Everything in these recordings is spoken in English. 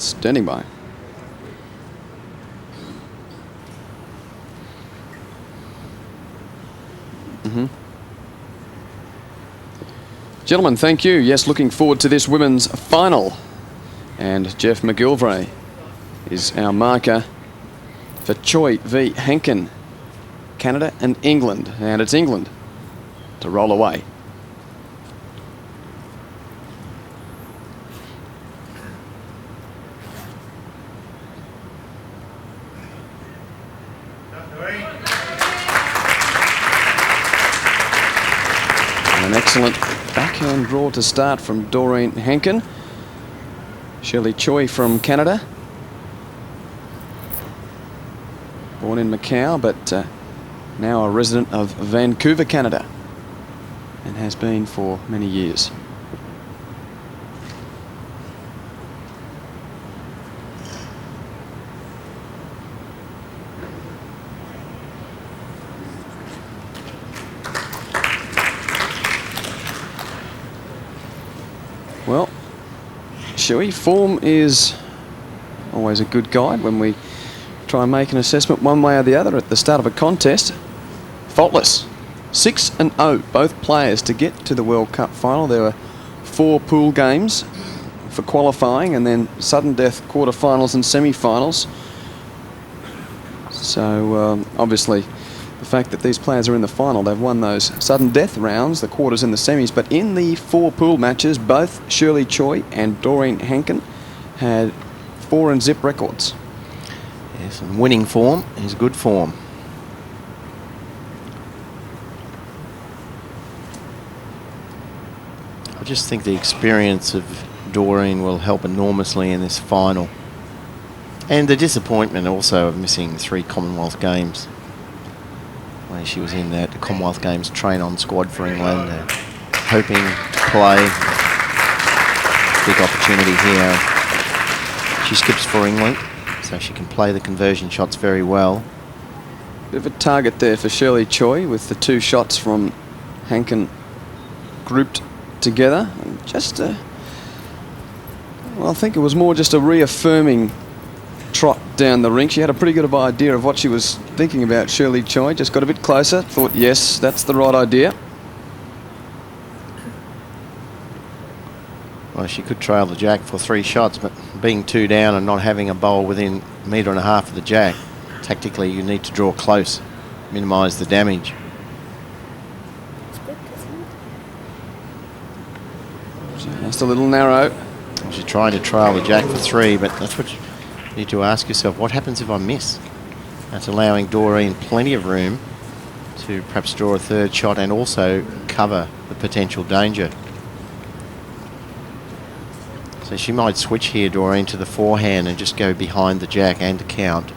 Standing by. Gentlemen, thank you. Yes, looking forward to this women's final. And Jeff McGilvray is our marker for Choi v Henkin, Canada and England. And it's England to roll away. An excellent backhand draw to start from Doreen Henkin. Shirley Choi from Canada. Born in Macau, but now a resident of Vancouver, Canada. And has been for many years. Well, Shuey, form is always a good guide when we try and make an assessment one way or the other at the start of a contest. Faultless. 6-0, both players to get to the World Cup final. There were 4 pool games for qualifying and then sudden death quarterfinals and semi-finals. So obviously the fact that these players are in the final, they've won those sudden death rounds, the quarters and the semis, but in the 4 pool matches, both Shirley Choi and Doreen Henkin had 4-0 records. Yes, and winning form is good form. I just think the experience of Doreen will help enormously in this final. And the disappointment also of missing 3 Commonwealth Games. Where she was in that Commonwealth Games train-on squad for England, hoping to play. Big opportunity here. She skips for England, so she can play the conversion shots very well. Bit of a target there for Shirley Choi with the 2 shots from Henkin grouped together. And just well, I think it was more just a reaffirming trot down the rink. She had a pretty good idea of what she was thinking about, Shirley Choi. Just got a bit closer, thought, yes, that's the right idea. Well, she could trail the jack for 3 shots, but being 2 down and not having a bowl within 1.5 meters of the jack, tactically you need to draw close, minimise the damage. Just a little narrow. She's trying to trail the jack for 3, but that's what you need to ask yourself, what happens if I miss? That's allowing Doreen plenty of room to perhaps draw a 3rd shot and also cover the potential danger. So she might switch here, Doreen, to the forehand and just go behind the jack and the count.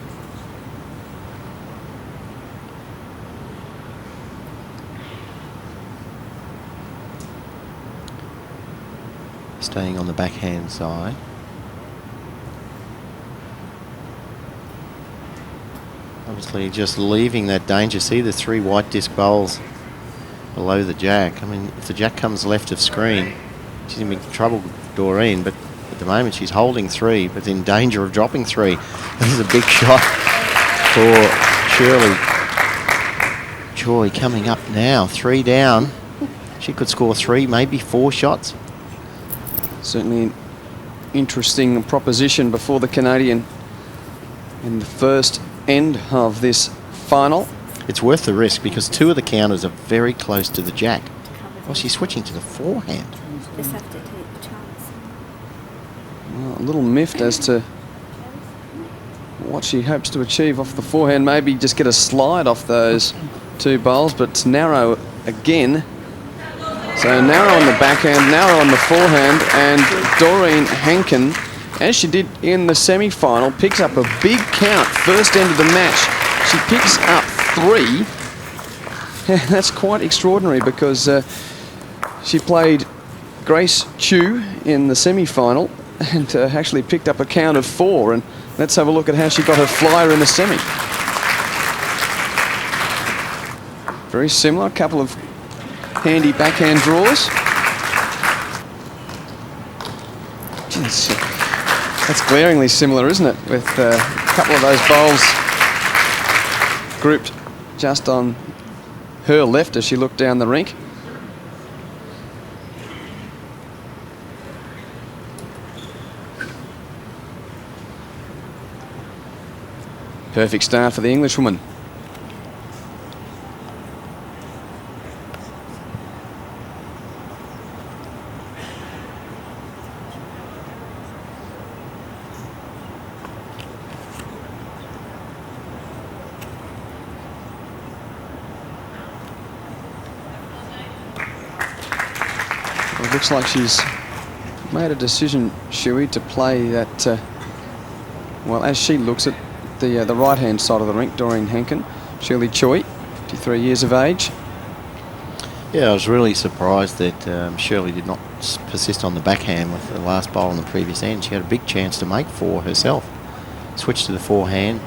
Staying on the backhand side. Obviously just leaving that danger. See the 3 white disc bowls below the jack. I mean, if the jack comes left of screen, she's in big trouble, Doreen, but at the moment she's holding 3, but in danger of dropping 3. This is a big shot for Shirley Choi coming up now. 3 down. She could score 3, maybe 4 shots. Certainly an interesting proposition before the Canadian in the first end of this final. It's worth the risk because 2 of the counters are very close to the jack. Well, she's switching to the forehand. Just have to take the chance. Well, a little miffed as to what she hopes to achieve off the forehand. Maybe just get a slide off those 2 bowls, but it's narrow again. So narrow on the backhand, narrow on the forehand, and Doreen Henkin, as she did in the semi-final, picks up a big count, first end of the match. She picks up 3. That's quite extraordinary because she played Grace Chu in the semi-final and actually picked up a count of 4. And let's have a look at how she got her flyer in the semi. Very similar, a couple of handy backhand draws. That's glaringly similar, isn't it? With a couple of those bowls grouped just on her left as she looked down the rink. Perfect start for the Englishwoman. It looks like she's made a decision, Shuey, to play that, well, as she looks at the right-hand side of the rink, Doreen Hankin, Shirley Choi, 53 years of age. Yeah, I was really surprised that Shirley did not persist on the backhand with the last bowl on the previous end. She had a big chance to make 4 herself. Switched to the forehand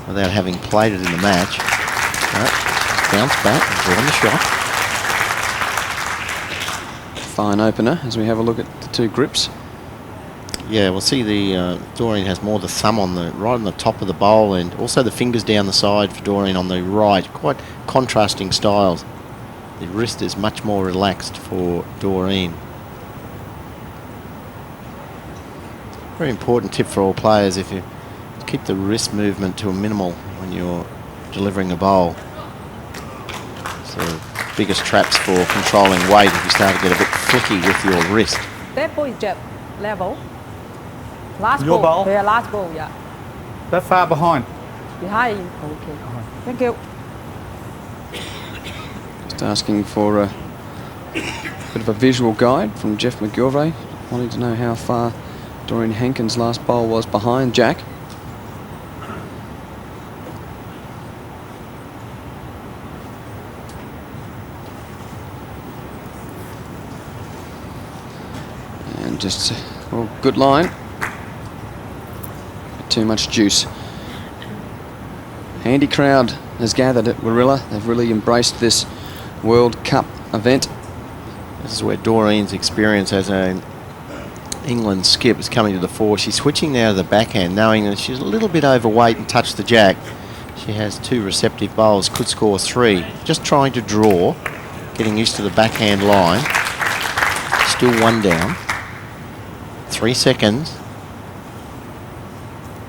without having played it in the match. Bounced back and drawn the shot. Fine opener as we have a look at the 2 grips. Yeah, we'll see the Doreen has more the thumb on the right on the top of the bowl, and also the fingers down the side for Doreen on the right. Quite contrasting styles. The wrist is much more relaxed for Doreen. Very important tip for all players: if you keep the wrist movement to a minimal when you're delivering a bowl. So biggest traps for controlling weight if you start to get a bit flicky with your wrist. That ball is just level. Last Your ball? Yeah, last ball, yeah. That far behind. Behind. Okay. Thank you. Just asking for a bit of a visual guide from Jeff McGilvray, wanting to know how far Doreen Hankin's last bowl was behind Jack. And just, well, good line. Too much juice. Handy crowd has gathered at Warilla. They've really embraced this World Cup event. This is where Doreen's experience as an England skip is coming to the fore. She's switching now to the backhand, knowing that she's a little bit overweight and touched the jack. She has 2 receptive bowls, could score 3. Just trying to draw, getting used to the backhand line. Still 1 down. 3 seconds.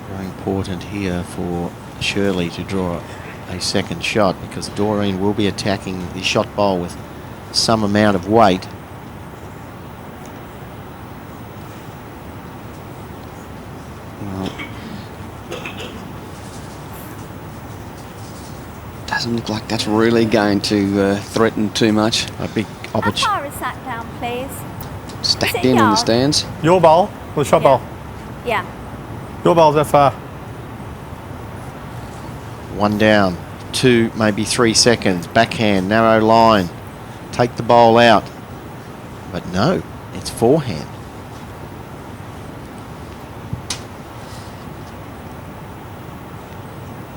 Very important here for Shirley to draw a second shot, because Doreen will be attacking the shot bowl with some amount of weight. Well, doesn't look like that's really going to threaten too much. A big How opportunity. far is that down, please? Stacked Is it in the yard? stands. Your bowl or the shot bowl? Yeah. Your bowl's that far. 1 down, 2, maybe 3 seconds. Backhand, narrow line. Take the bowl out. But no, it's forehand.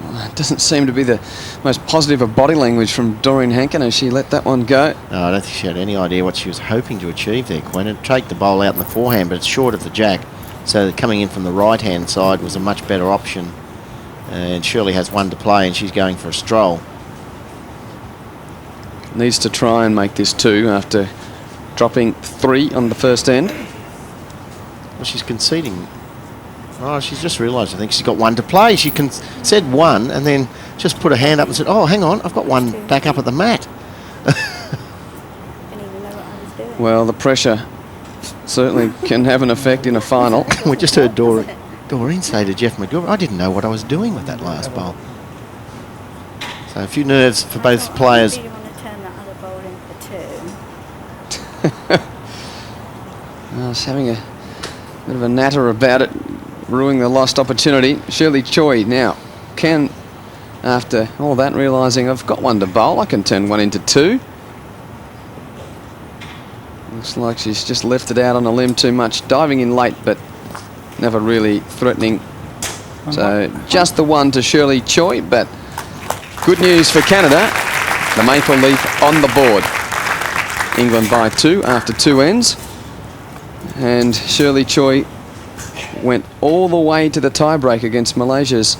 Well, it doesn't seem to be the most positive of body language from Doreen Hankin as she let that one go. No, I don't think she had any idea what she was hoping to achieve there, Quinn. And take the bowl out in the forehand, but it's short of the jack. So coming in from the right-hand side was a much better option. And Shirley has 1 to play, and she's going for a stroll. Needs to try and make this 2 after dropping 3 on the first end. Well, she's conceding. Oh, she's just realised. I think she's got 1 to play. She said 1, and then just put her hand up and said, "Oh, hang on, I've got 1 back up at the mat." Didn't even know what I was doing. Well, the pressure certainly can have an effect in a final. We just heard Doreen say to Jeff McGilvray, "I didn't know what I was doing with that last bowl." So a few nerves for both players. I really want to turn that other bowl in for 2. I was having a bit of a natter about it, ruining the lost opportunity. Shirley Choi now can, after all that, realising I've got 1 to bowl, I can turn 1 into 2. Looks like she's just left it out on a limb too much, diving in late, but never really threatening. So just the 1 to Shirley Choi, but good news for Canada. The maple leaf on the board. England by 2 after 2 ends. And Shirley Choi went all the way to the tiebreak against Malaysia's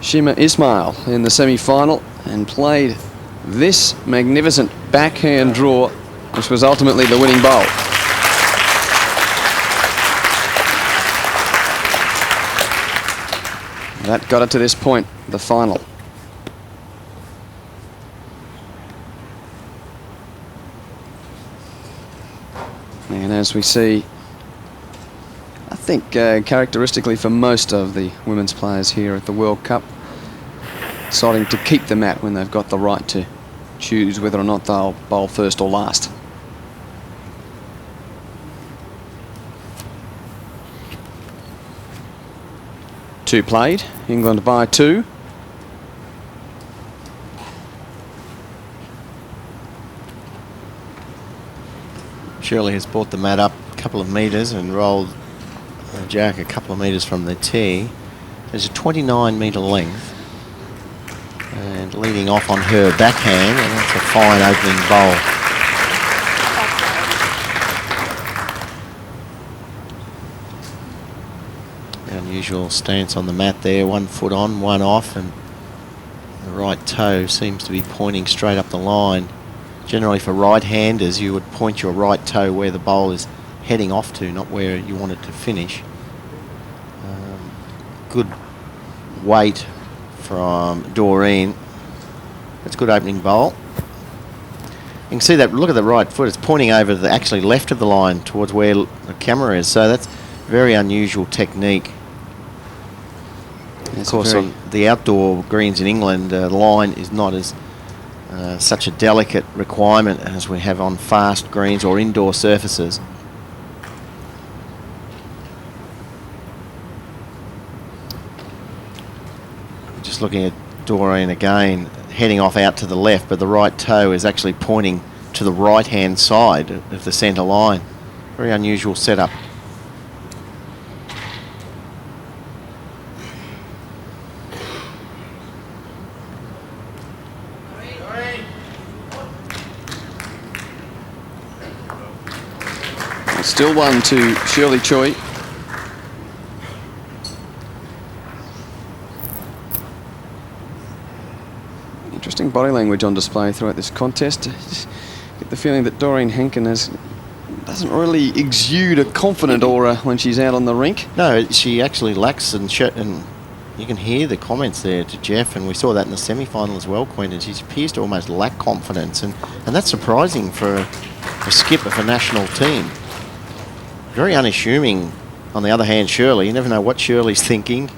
Shima Ismail in the semi-final and played this magnificent backhand draw, which was ultimately the winning bowl. That got it to this point, the final. And as we see, I think characteristically for most of the women's players here at the World Cup, deciding to keep the mat when they've got the right to choose whether or not they'll bowl first or last. Two played, England by 2. Shirley has brought the mat up a couple of metres and rolled the jack a couple of metres from the tee. There's a 29-metre length. And leading off on her backhand, and that's a fine opening bowl. The unusual stance on the mat there, 1 foot on, 1 off, and the right toe seems to be pointing straight up the line. Generally for right-handers, you would point your right toe where the bowl is heading off to, not where you want it to finish. Good weight from Doreen. That's a good opening bowl. You can see that, look at the right foot, it's pointing over the actually left of the line towards where the camera is, so that's very unusual technique. Of course, on the outdoor greens in England, the line is not as such a delicate requirement as we have on fast greens or indoor surfaces. Just looking at Doreen again, heading off out to the left, but the right toe is actually pointing to the right-hand side of the centre line. Very unusual setup. Still 1 to Shirley Choi. Interesting body language on display throughout this contest. Just get the feeling that Doreen Henkin doesn't really exude a confident aura when she's out on the rink. No, she actually lacks, and you can hear the comments there to Jeff, and we saw that in the semi-final as well, Quentin. She appears to almost lack confidence, and that's surprising for a skip of a national team. Very unassuming, on the other hand, Shirley. You never know what Shirley's thinking.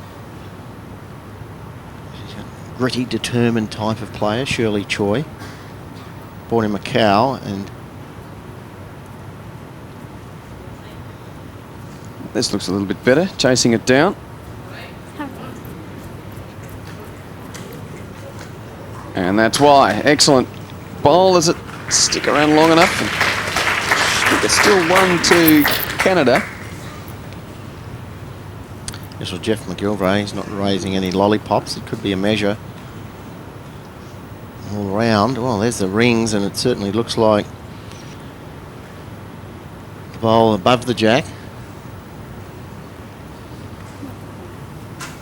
She's a gritty, determined type of player, Shirley Choi. Born in Macau, and this looks a little bit better, chasing it down. And that's why. Excellent bowl. Does it stick around long enough? I think it's still 1 to Canada. this was Jeff McGilvray. He's not raising any lollipops. It could be a measure all round. Well, there's the rings, and it certainly looks like the bowl above the jack.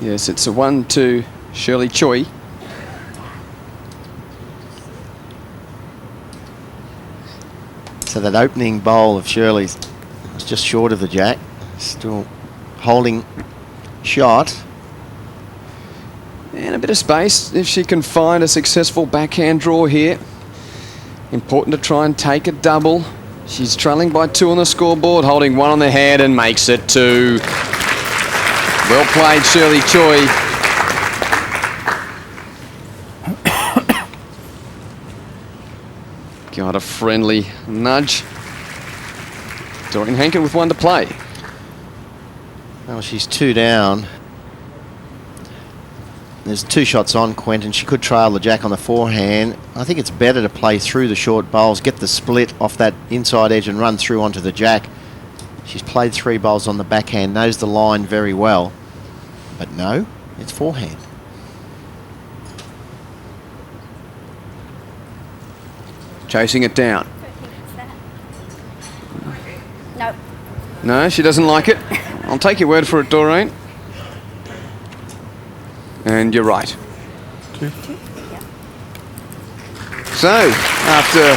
Yes, it's a 1 to Shirley Choi. So that opening bowl of Shirley's was just short of the jack. Still holding shot. And a bit of space if she can find a successful backhand draw here. Important to try and take a double. She's trailing by 2 on the scoreboard, holding 1 on the head and makes it 2. Well played, Shirley Choi. Got a friendly nudge. Doreen Henkin with 1 to play. Well, she's 2 down. There's 2 shots on Quentin. She could trail the jack on the forehand. I think it's better to play through the short bowls, get the split off that inside edge and run through onto the jack. She's played 3 bowls on the backhand, knows the line very well. But no, it's forehand. Chasing it down. No. No, she doesn't like it. I'll take your word for it, Doreen. And you're right. 2. Yeah. So, after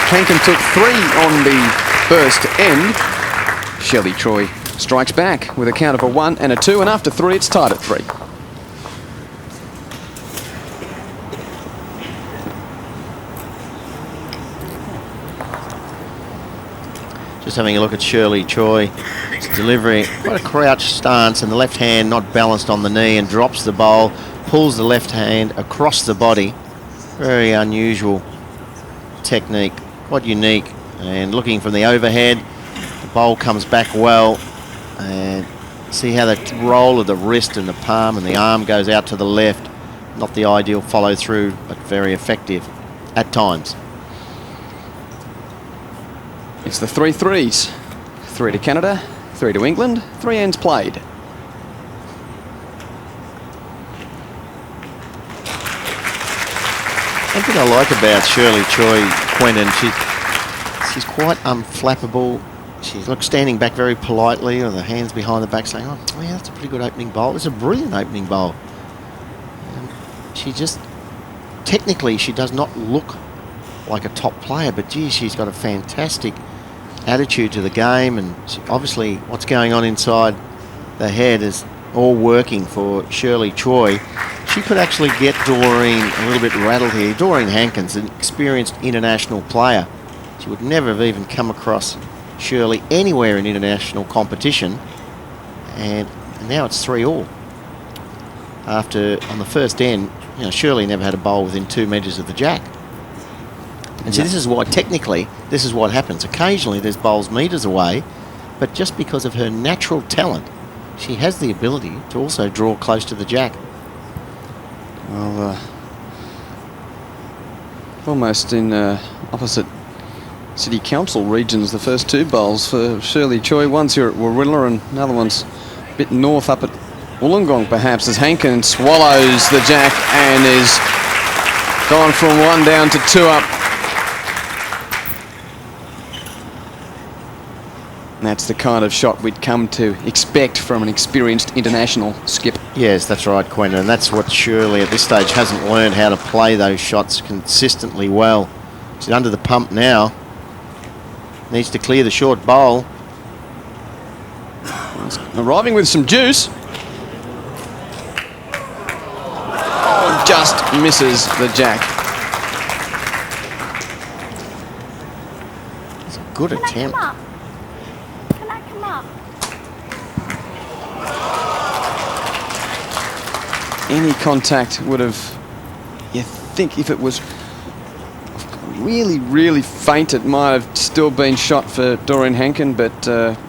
Hankin took 3 on the first end, Shelley Troy strikes back with a count of a 1 and a 2, and after 3, it's tied at 3. Just having a look at Shirley Choi. Delivery, quite a crouched stance, and the left hand not balanced on the knee, and drops the bowl, pulls the left hand across the body. Very unusual technique, quite unique. And looking from the overhead, the bowl comes back well, and see how the roll of the wrist and the palm and the arm goes out to the left. Not the ideal follow through, but very effective at times. It's the 3 threes. 3 to Canada, 3 to England, 3 ends played. One thing I like about Shirley Choi, Quentin, she's quite unflappable. She looks standing back very politely with her hands behind the back saying, oh yeah, that's a pretty good opening bowl. It's a brilliant opening bowl. She just, technically she does not look like a top player, but gee, she's got a fantastic attitude to the game, and obviously what's going on inside the head is all working for Shirley Choi. She could actually get Doreen a little bit rattled here. Doreen Hankin's an experienced international player. She would never have even come across Shirley anywhere in international competition, and now it's 3-all. After, on the first end, you know, Shirley never had a bowl within 2 metres of the jack. And so this is why, technically, this is what happens. Occasionally there's bowls metres away, but just because of her natural talent, she has the ability to also draw close to the jack. Well, almost in opposite city council regions, the first 2 bowls for Shirley Choi. One's here at Warilla and another one's a bit north up at Wollongong, perhaps, as Hankin swallows the jack and is gone from 1 down to 2 up. And that's the kind of shot we'd come to expect from an experienced international skip. Yes, that's right, Quentin, and that's what Shirley at this stage hasn't learned, how to play those shots consistently well. She's under the pump now. Needs to clear the short bowl. Arriving with some juice. Oh, just misses the jack. It's a good attempt. Can I come up? Any contact would have, you think, if it was really, really faint, it might have still been shot for Doreen Hankin, but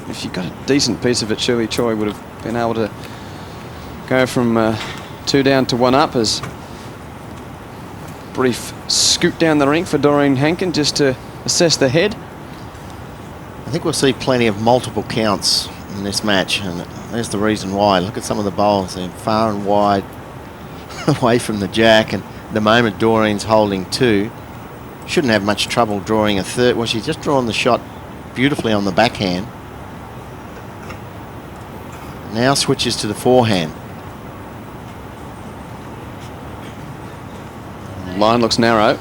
if you got a decent piece of it, Shirley Choi would have been able to go from 2 down to 1 up. As brief scoot down the rink for Doreen Hankin just to assess the head. I think we'll see plenty of multiple counts in this match, and there's the reason why. Look at some of the bowls, they're far and wide away from the jack, and at the moment Doreen's holding 2. Shouldn't have much trouble drawing a 3rd. Well, she's just drawn the shot beautifully on the backhand. Now switches to the forehand. Line looks narrow.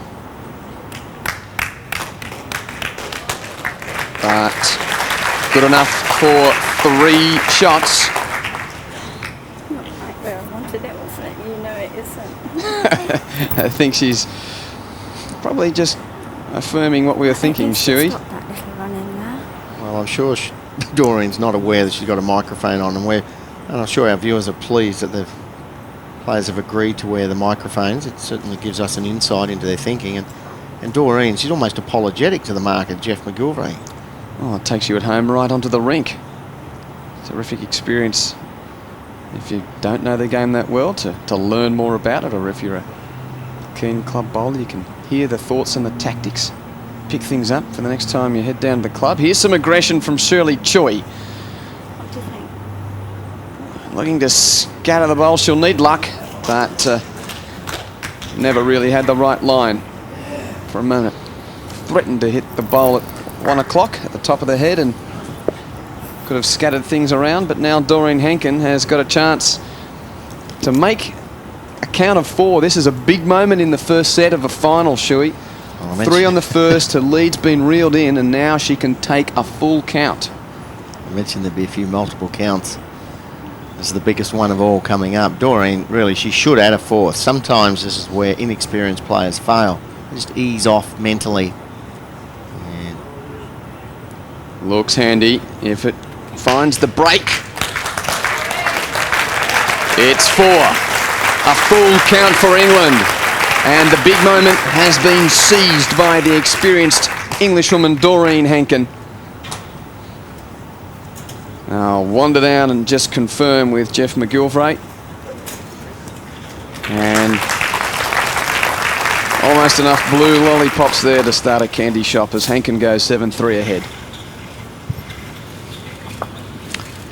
But good enough for 3 shots. Not quite where I wanted it, wasn't it? You know it isn't. I think she's probably just affirming what we were thinking, Shuey. Stop that little run in there. Well, I'm sure Doreen's not aware that she's got a microphone on, and I'm sure our viewers are pleased that the players have agreed to wear the microphones. It certainly gives us an insight into their thinking. And Doreen, she's almost apologetic to the marker, Jeff McGilvray. Oh, it takes you at home right onto the rink. Terrific experience if you don't know the game that well to learn more about it, or if you're a keen club bowler, you can hear the thoughts and the tactics. Pick things up for the next time you head down to the club. Here's some aggression from Shirley Choi. What do you think? Looking to scatter the bowl. She'll need luck, but never really had the right line for a moment. Threatened to hit the bowl at 1 o'clock at the top of the head and Could have scattered things around, but now Doreen Hankin has got a chance to make a count of 4. This is a big moment in the first set of a final, Shuey. 3 on the first, her lead's been reeled in, and now she can take a full count. I mentioned there'd be a few multiple counts. This is the biggest one of all coming up. Doreen, really, she should add a 4th. Sometimes this is where inexperienced players fail. They just ease off mentally. And looks handy if it finds the break. It's 4. A full count for England. And the big moment has been seized by the experienced Englishwoman Doreen Hankin. I'll wander down and just confirm with Jeff McGilvray. And almost enough blue lollipops there to start a candy shop as Hankin goes 7-3 ahead.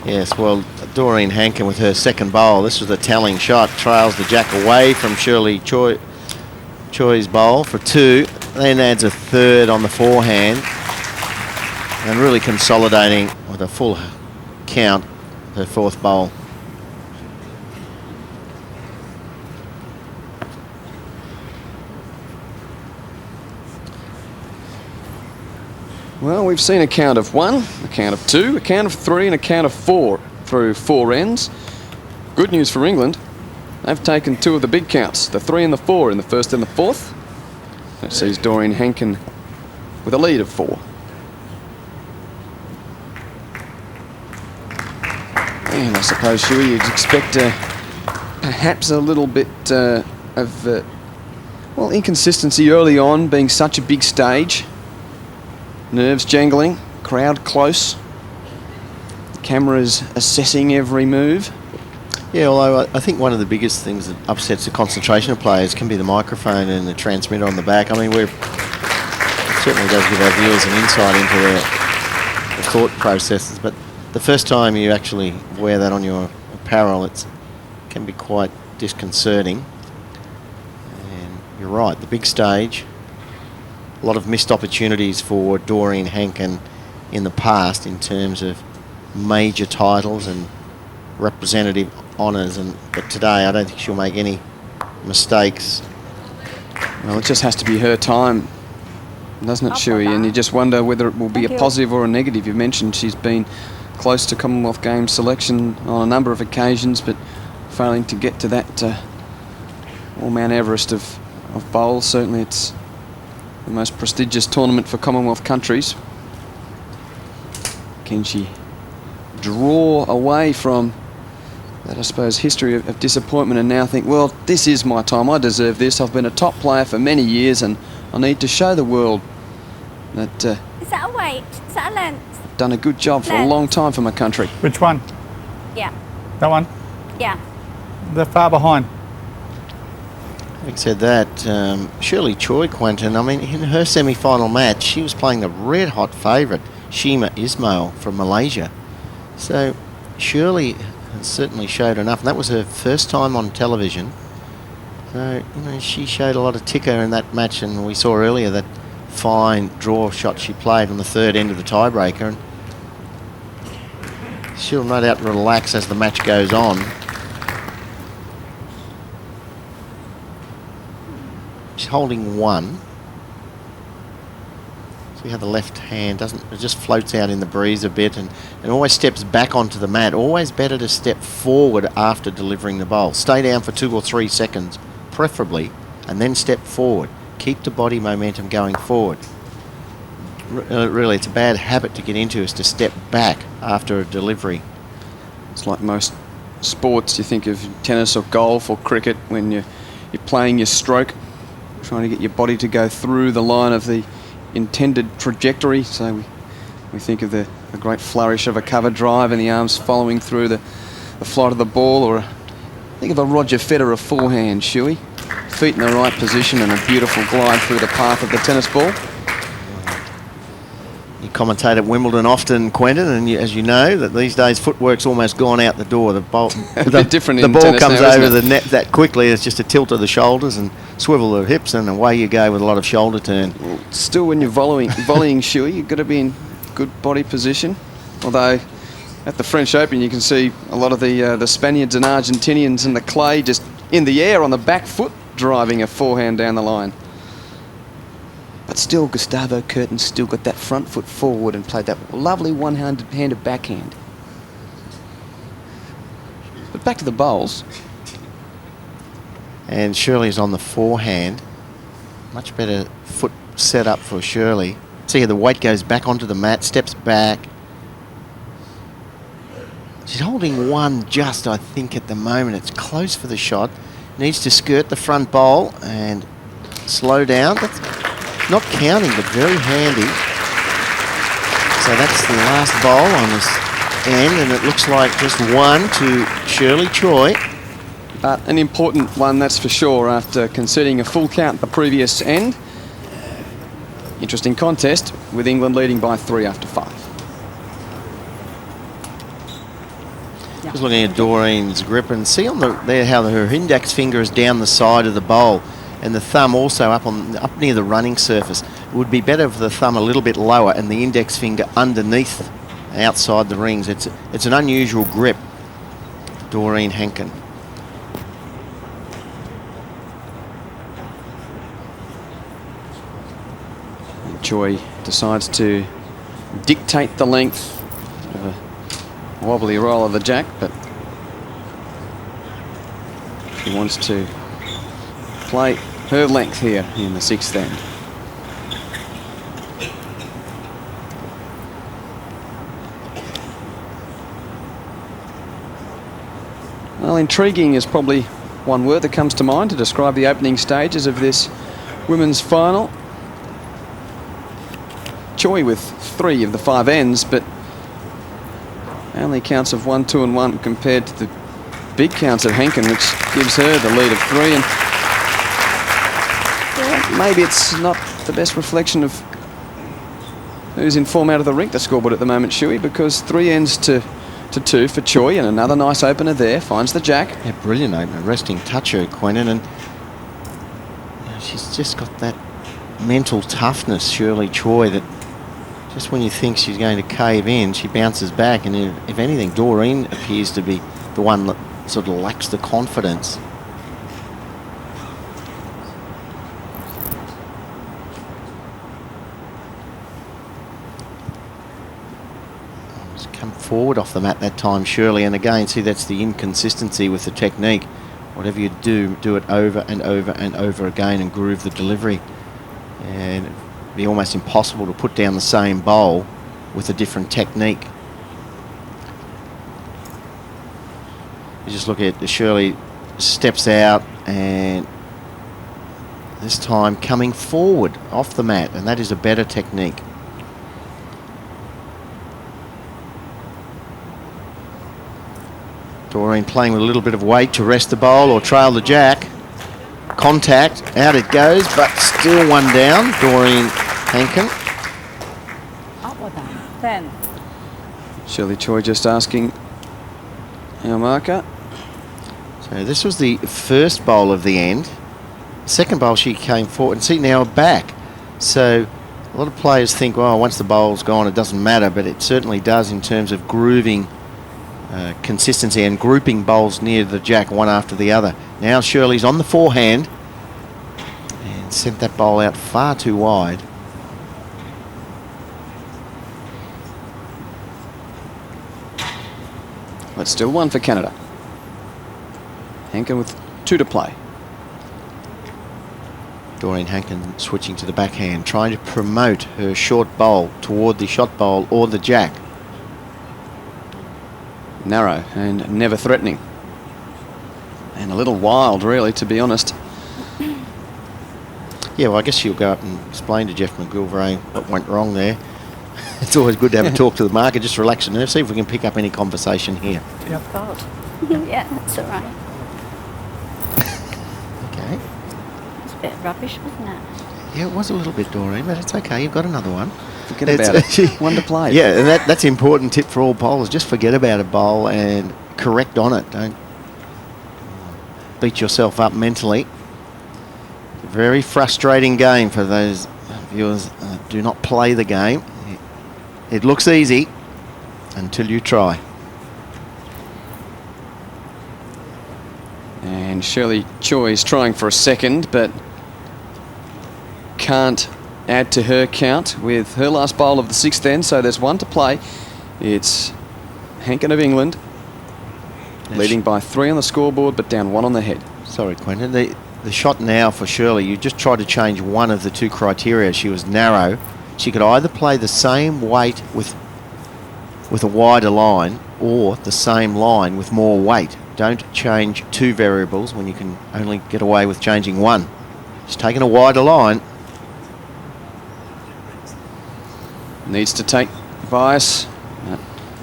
yes, well, Doreen Hankin with her second bowl. This was a telling shot. Trails the jack away from Shirley Choi's bowl for 2. Then adds a 3rd on the forehand. And really consolidating with a full count, her 4th bowl. Well, we've seen a count of 1, a count of 2, a count of 3 and a count of 4 through 4 ends. Good news for England. They've taken 2 of the big counts, the 3 and the 4 in the first and the 4th. That sees Doreen Hankin with a lead of 4. And I suppose, Shuey, you'd expect perhaps a little bit of well, inconsistency early on, being such a big stage. Nerves jangling, crowd close, cameras assessing every move. Yeah, although I think one of the biggest things that upsets the concentration of players can be the microphone and the transmitter on the back. I mean, it certainly does give our viewers an insight into their thought processes, but the first time you actually wear that on your apparel, it can be quite disconcerting. And you're right, the big stage, a lot of missed opportunities for Doreen Hankin in the past in terms of major titles and representative honours, but today I don't think she'll make any mistakes. Well, it just has to be her time, doesn't it, Shuey? And you just wonder whether it will be a positive or a negative. You mentioned she's been close to Commonwealth Games selection on a number of occasions, but failing to get to that Mount Everest of bowls. Certainly it's the most prestigious tournament for Commonwealth countries. Can she draw away from that, I suppose, history of disappointment and now think, well, this is my time, I deserve this, I've been a top player for many years and I need to show the world that Is that a weight? Is that a length? I've done a good job for a long time for my country. Which one? Yeah. That one? Yeah. They're far behind. Having said that, Shirley Choi, Quentin, I mean, in her semi-final match, she was playing the red-hot favourite, Shima Ismail from Malaysia. So Shirley has certainly showed enough, and that was her first time on television. So, you know, she showed a lot of ticker in that match, and we saw earlier that fine draw shot she played on the 3rd end of the tiebreaker. And she'll no doubt relax as the match goes on. She's holding 1. See how the left hand it just floats out in the breeze a bit and always steps back onto the mat. Always better to step forward after delivering the bowl. Stay down for 2 or 3 seconds, preferably, and then step forward. Keep the body momentum going forward. Really, it's a bad habit to get into, is to step back after a delivery. It's like most sports. You think of tennis or golf or cricket when you're playing your stroke, trying to get your body to go through the line of the intended trajectory. So we think of the great flourish of a cover drive and the arms following through the flight of the ball, or think of a Roger Federer forehand, Shuey. Feet in the right position and a beautiful glide through the path of the tennis ball. You commentate at Wimbledon often, Quentin, and as you know, that these days footwork's almost gone out the door. The ball, different the in ball tennis comes now, over the net that quickly. It's just a tilt of the shoulders and swivel of the hips, and away you go with a lot of shoulder turn. Still, when you're volleying Shuey, you've got to be in good body position. Although At the French Open, you can see a lot of the Spaniards and Argentinians in the clay just in the air on the back foot, driving a forehand down the line. But still, Gustavo Curtin still got that front foot forward and played that lovely one-handed backhand. But back to the bowls. And Shirley's on the forehand. Much better foot set up for Shirley. See how the weight goes back onto the mat, steps back. She's holding one just, I think, at the moment. It's close for the shot. Needs to skirt the front bowl and slow down. That's not counting, but very handy. So that's the last bowl on this end, and it looks like just one to Shirley Choi. But an important one, that's for sure, after conceding a full count the previous end. Interesting contest, with England leading by 3 after 5. Just looking at Doreen's grip and see on there how her index finger is down the side of the bowl and the thumb also up near the running surface. It would be better for the thumb a little bit lower and the index finger underneath, outside the rings. It's an unusual grip, Doreen Hankin. Choi decides to dictate the length of a wobbly roll of the jack, but she wants to play her length here in the 6th end. Well, intriguing is probably one word that comes to mind to describe the opening stages of this women's final. Choi with 3 of the 5 ends, but only counts of 1, 2 and 1 compared to the big counts of Henkin, which gives her the lead of 3. And maybe it's not the best reflection of who's in form out of the rink, the scoreboard at the moment, Shuey, because 3 ends to 2 for Choi, and another nice opener there, finds the jack. Yeah, brilliant opener, resting toucher, Quentin, and she's just got that mental toughness, Shirley Choi, that just when you think she's going to cave in, she bounces back, and if anything, Doreen appears to be the one that sort of lacks the confidence. Just come forward off the mat that time, Shirley, and again, see, that's the inconsistency with the technique. Whatever you do, do it over and over and over again and groove the delivery. And it'd be almost impossible to put down the same bowl with a different technique. You just look at Shirley steps out, and this time coming forward off the mat, and that is a better technique. Doreen playing with a little bit of weight to rest the bowl or trail the jack. Contact, out it goes, but still one down. Doreen Hankin. Up or down? 10. Shirley Choi just asking our marker. So this was the first bowl of the end. Second bowl she came forward, and see now back. So a lot of players think, well, once the bowl's gone it doesn't matter, but it certainly does in terms of grooving consistency and grouping bowls near the jack one after the other. Now Shirley's on the forehand and sent that bowl out far too wide. But still 1 for Canada. Hankin with 2 to play. Doreen Hankin switching to the backhand, trying to promote her short bowl toward the shot bowl or the jack. Narrow and never threatening. And a little wild, really, to be honest. Yeah, well, I guess she'll go up and explain to Jeff McGilvray what went wrong there. It's always good to have a talk to the market, just relax the nerves, see if we can pick up any conversation here. Yep. God. Yeah, that's all right. Okay. It's a bit rubbish, wasn't it? Yeah, it was a little bit, Doreen, but it's okay. You've got another one. Forget about it. 1 to play. Yeah, and that's an important tip for all bowlers. Just forget about a bowl and correct on it. Don't beat yourself up mentally. Very frustrating game for those viewers do not play the game. It looks easy until you try. And Shirley Choi is trying for a second, but can't add to her count with her last bowl of the 6th end. So there's 1 to play. It's Hankin of England leading by 3 on the scoreboard, but down 1 on the head. Sorry, Quentin. The shot now for Shirley, you just tried to change one of the 2 criteria. She was narrow. She could either play the same weight with a wider line or the same line with more weight. Don't change 2 variables when you can only get away with changing 1. She's taken a wider line. Needs to take bias,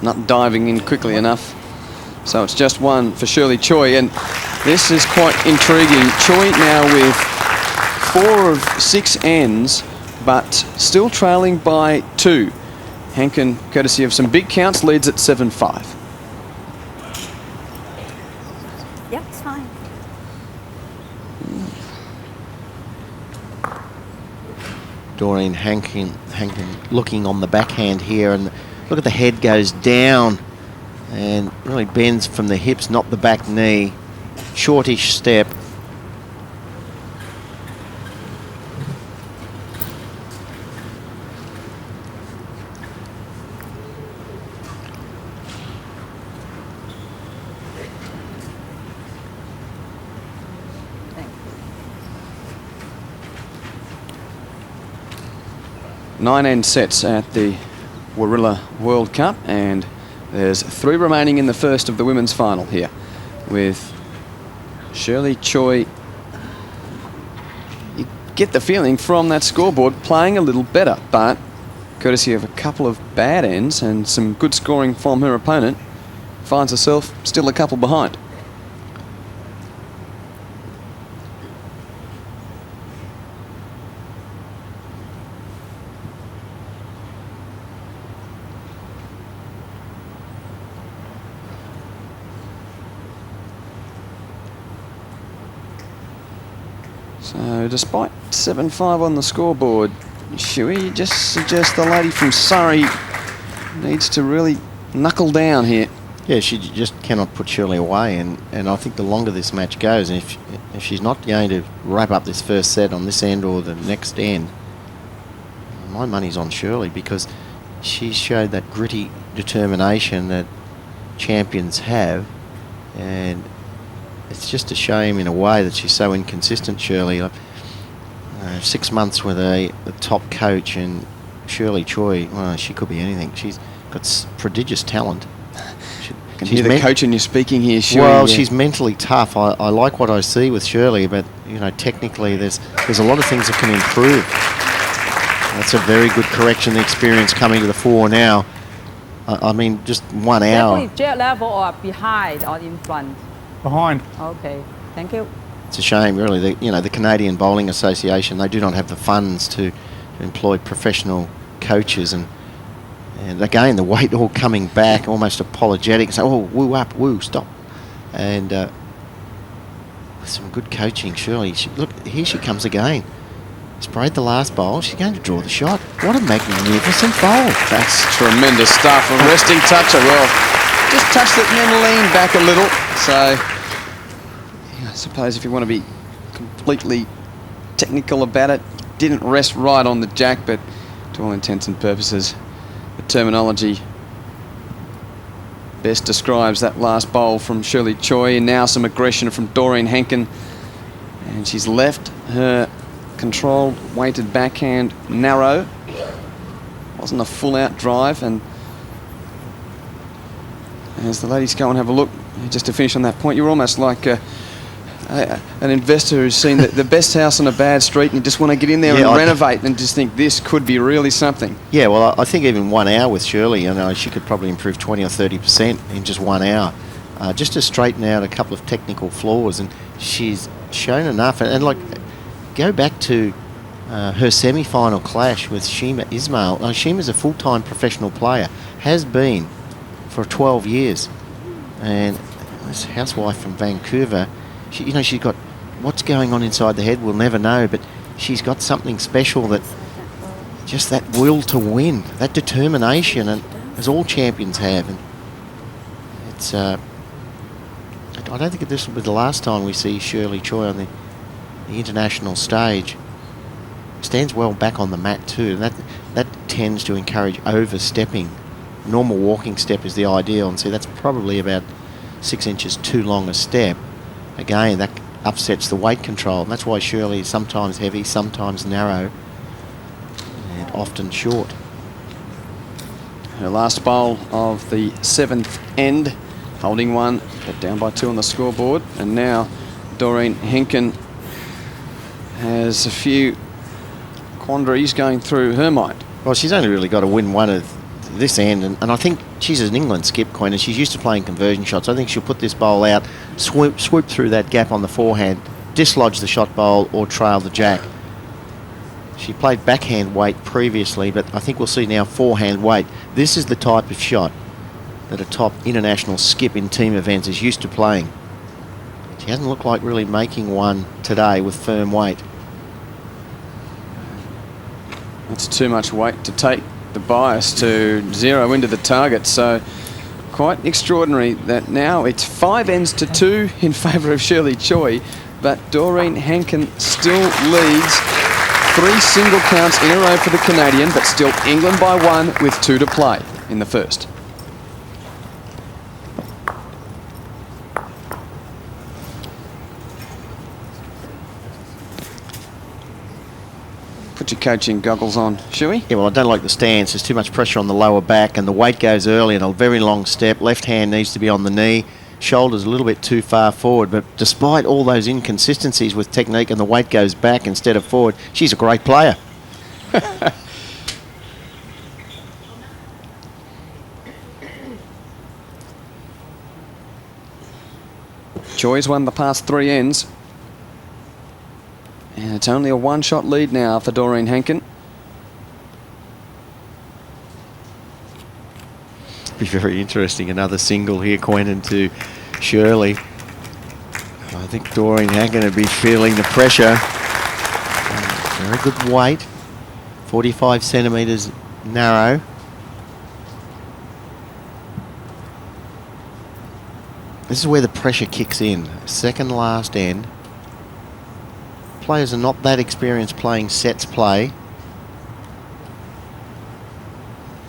not diving in quickly enough. So it's just 1 for Shirley Choi, and this is quite intriguing. Choi now with 4 of 6 ends, but still trailing by 2. Hankin, courtesy of some big counts, leads at 7-5. Yep, it's fine. Doreen Hankin looking on the backhand here, and look at the head goes down and really bends from the hips, not the back knee. Shortish step. Nine end sets at the Warilla World Cup, and there's 3 remaining in the first of the women's final here, with Shirley Choi. You get the feeling from that scoreboard playing a little better, but courtesy of a couple of bad ends and some good scoring from her opponent, finds herself still a couple behind. So despite 7-5 on the scoreboard, Shuey, just suggest the lady from Surrey needs to really knuckle down here. Yeah, she just cannot put Shirley away, and I think the longer this match goes, and if she's not going to wrap up this first set on this end or the next end, my money's on Shirley, because she showed that gritty determination that champions have, and it's just a shame in a way that she's so inconsistent, Shirley. 6 months with a top coach, and Shirley Choi, well, she could be anything. She's got prodigious talent. I can hear the coach in you speaking here, Shirley. Well, she's mentally tough. I like what I see with Shirley, but you know, technically there's a lot of things that can improve. That's a very good correction. The experience coming to the fore now. I mean, just 1 hour. Definitely jet level or behind or in front? Behind. Okay, thank you. It's a shame, really. The Canadian Bowling Association, they do not have the funds to employ professional coaches, and again, the weight all coming back, almost apologetic. So, oh, woo up, woo, stop. And with some good coaching, surely. Look, here she comes again. Sprayed the last bowl. She's going to draw the shot. What a magnificent bowl. That's tremendous stuff. A resting toucher. Well, just touched it and then leaned back a little. So, I suppose if you want to be completely technical about it, didn't rest right on the jack, but to all intents and purposes, the terminology best describes that last bowl from Shirley Choi, and now some aggression from Doreen Hankin, and she's left her controlled weighted backhand narrow. Wasn't a full out drive, and as the ladies go and have a look, just to finish on that point, you're almost like an investor who's seen the best house on a bad street and you just want to get in there and renovate and just think this could be really something. Yeah, well, I think even 1 hour with Shirley, you know, she could probably improve 20 or 30% in just 1 hour, just to straighten out a couple of technical flaws, and she's shown enough. And like, go back to her semi-final clash with Shima Ismail. Shima's a full-time professional player, has been for 12 years, and this housewife from Vancouver. She's got what's going on inside the head, we'll never know, but she's got something special, that just that will to win, that determination, and as all champions have. And it's I don't think this will be the last time we see Shirley Choi on the international stage. Stands well back on the mat too, and that tends to encourage overstepping. Normal walking step is the ideal, and see that's probably about 6 inches too long a step. Again, that upsets the weight control, and that's why Shirley is sometimes heavy, sometimes narrow, and often short. Her last bowl of the 7th end, holding one, but down by 2 on the scoreboard. And now Doreen Henkin has a few quandaries going through her mind. Well, she's only really got to win one of this end, and I think she's an England skip queen, and she's used to playing conversion shots. I think she'll put this bowl out, swoop through that gap on the forehand, dislodge the shot bowl, or trail the jack. She played backhand weight previously, but I think we'll see now forehand weight. This is the type of shot that a top international skip in team events is used to playing. She hasn't looked like really making one today with firm weight. That's too much weight to take the bias to zero into the target. So quite extraordinary that now it's 5 ends to 2 in favour of Shirley Choi, but Doreen Henkin still leads. 3 single counts in a row for the Canadian, but still England by 1 with 2 to play in the first. Put your coaching goggles on, Shuey. Yeah, well, I don't like the stance. There's too much pressure on the lower back, and the weight goes early in a very long step. Left hand needs to be on the knee. Shoulders a little bit too far forward, but despite all those inconsistencies with technique and the weight goes back instead of forward, she's a great player. Choi's won the past 3 ends. And it's only a 1-shot lead now for Doreen Henkin. Be very interesting. Another single here, Quentin, to Shirley. I think Doreen Henkin would be feeling the pressure. Very good weight. 45 centimetres narrow. This is where the pressure kicks in. Second last end. Players are not that experienced playing sets play.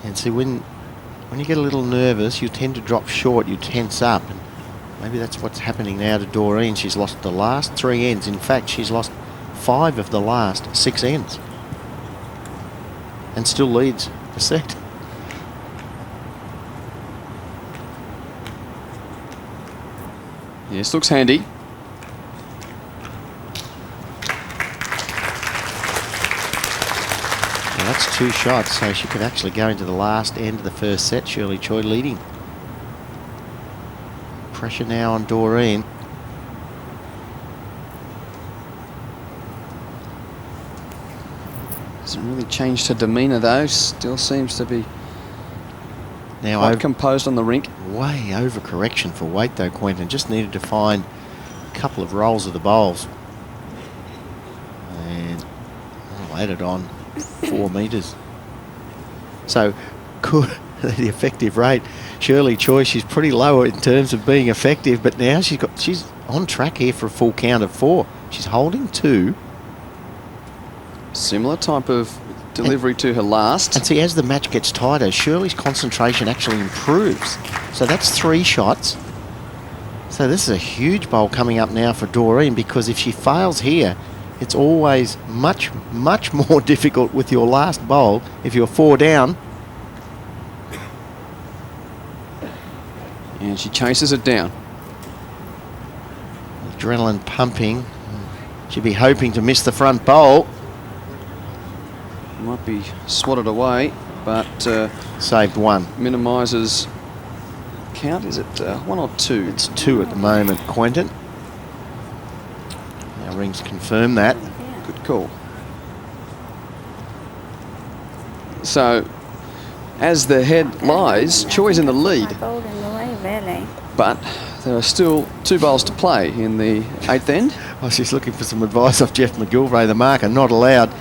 And see, when you get a little nervous, you tend to drop short, you tense up. And maybe that's what's happening now to Doreen. She's lost the last 3 ends. In fact, she's lost 5 of the last 6 ends. And still leads the set. Yes, looks handy. Well, that's 2 shots, so she could actually go into the last end of the first set. Shirley Choi leading. Pressure now on Doreen. Hasn't really changed her demeanour though. Still seems to be Now quite composed on the rink. way over correction for weight though, Quentin. Just needed to find a couple of rolls of the bowls. And I'll add it on 4 metres. So could the effective rate. Shirley Choi, she's pretty low in terms of being effective, but now she's on track here for a full count of 4. She's holding 2. Similar type of delivery to her last. And see, as the match gets tighter, Shirley's concentration actually improves. So that's 3 shots. So this is a huge bowl coming up now for Doreen, because if she fails here, it's always much, much more difficult with your last bowl if you're 4 down. And she chases it down. Adrenaline pumping. She'd be hoping to miss the front bowl. Might be swatted away, but Saved 1. minimises count. Is it 1 or 2? It's 2 at the moment, Quentin. Now rings confirm that. Good call. So, as the head lies, Choi's in the lead, I bowled in the way, really. but there are still 2 bowls to play in the 8th end. Oh, she's looking for some advice off Jeff McGilvray, the marker. Not allowed.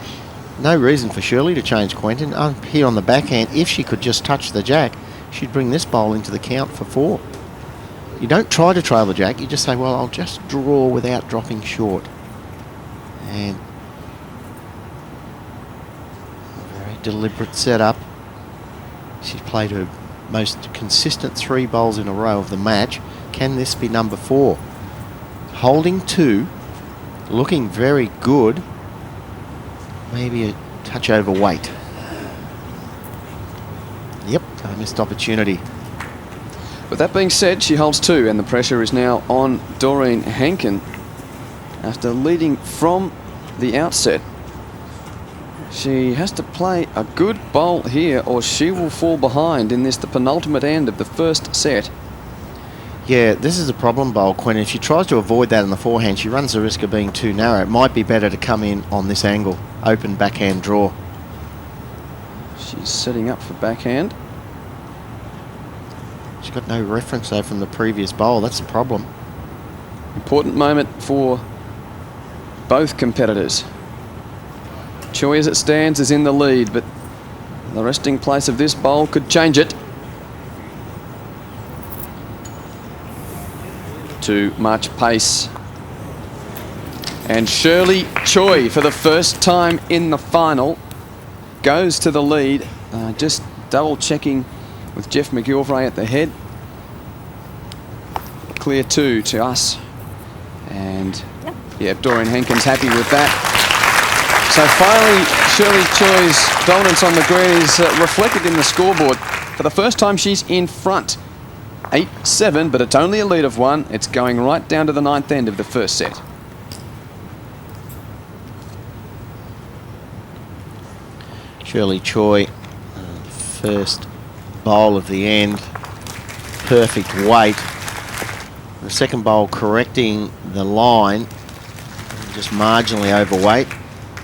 No reason for Shirley to change, Quentin. Here on the backhand, if she could just touch the jack, she'd bring this bowl into the count for 4. You don't try to trail the jack, you just say, well, I'll just draw without dropping short. And a very deliberate setup. She's played her most consistent 3 bowls in a row of the match. Can this be number 4? Holding 2, looking very good. Maybe a touch overweight. Yep, a missed opportunity. With that being said, she holds 2, and the pressure is now on Doreen Hankin. After leading from the outset, she has to play a good bowl here or she will fall behind in this, the penultimate end of the first set. Yeah, this is a problem bowl, Quinn. If she tries to avoid that in the forehand, she runs the risk of being too narrow. It might be better to come in on this angle. Open backhand draw. She's setting up for backhand. She's got no reference though from the previous bowl. That's the problem. Important moment for both competitors. Choi, as it stands, is in the lead, but the resting place of this bowl could change it. Too much pace. And Shirley Choi, for the first time in the final, goes to the lead. Just double checking with Jeff McGilvray at the head. Clear 2 to us. And yeah, Doreen Hankin's happy with that. So finally, Shirley Choi's dominance on the green is reflected in the scoreboard. For the first time, she's in front. 8-7, but it's only a lead of 1. It's going right down to the 9th end of the first set. Shirley Choi, first bowl of the end, perfect weight. The second bowl correcting the line, just marginally overweight.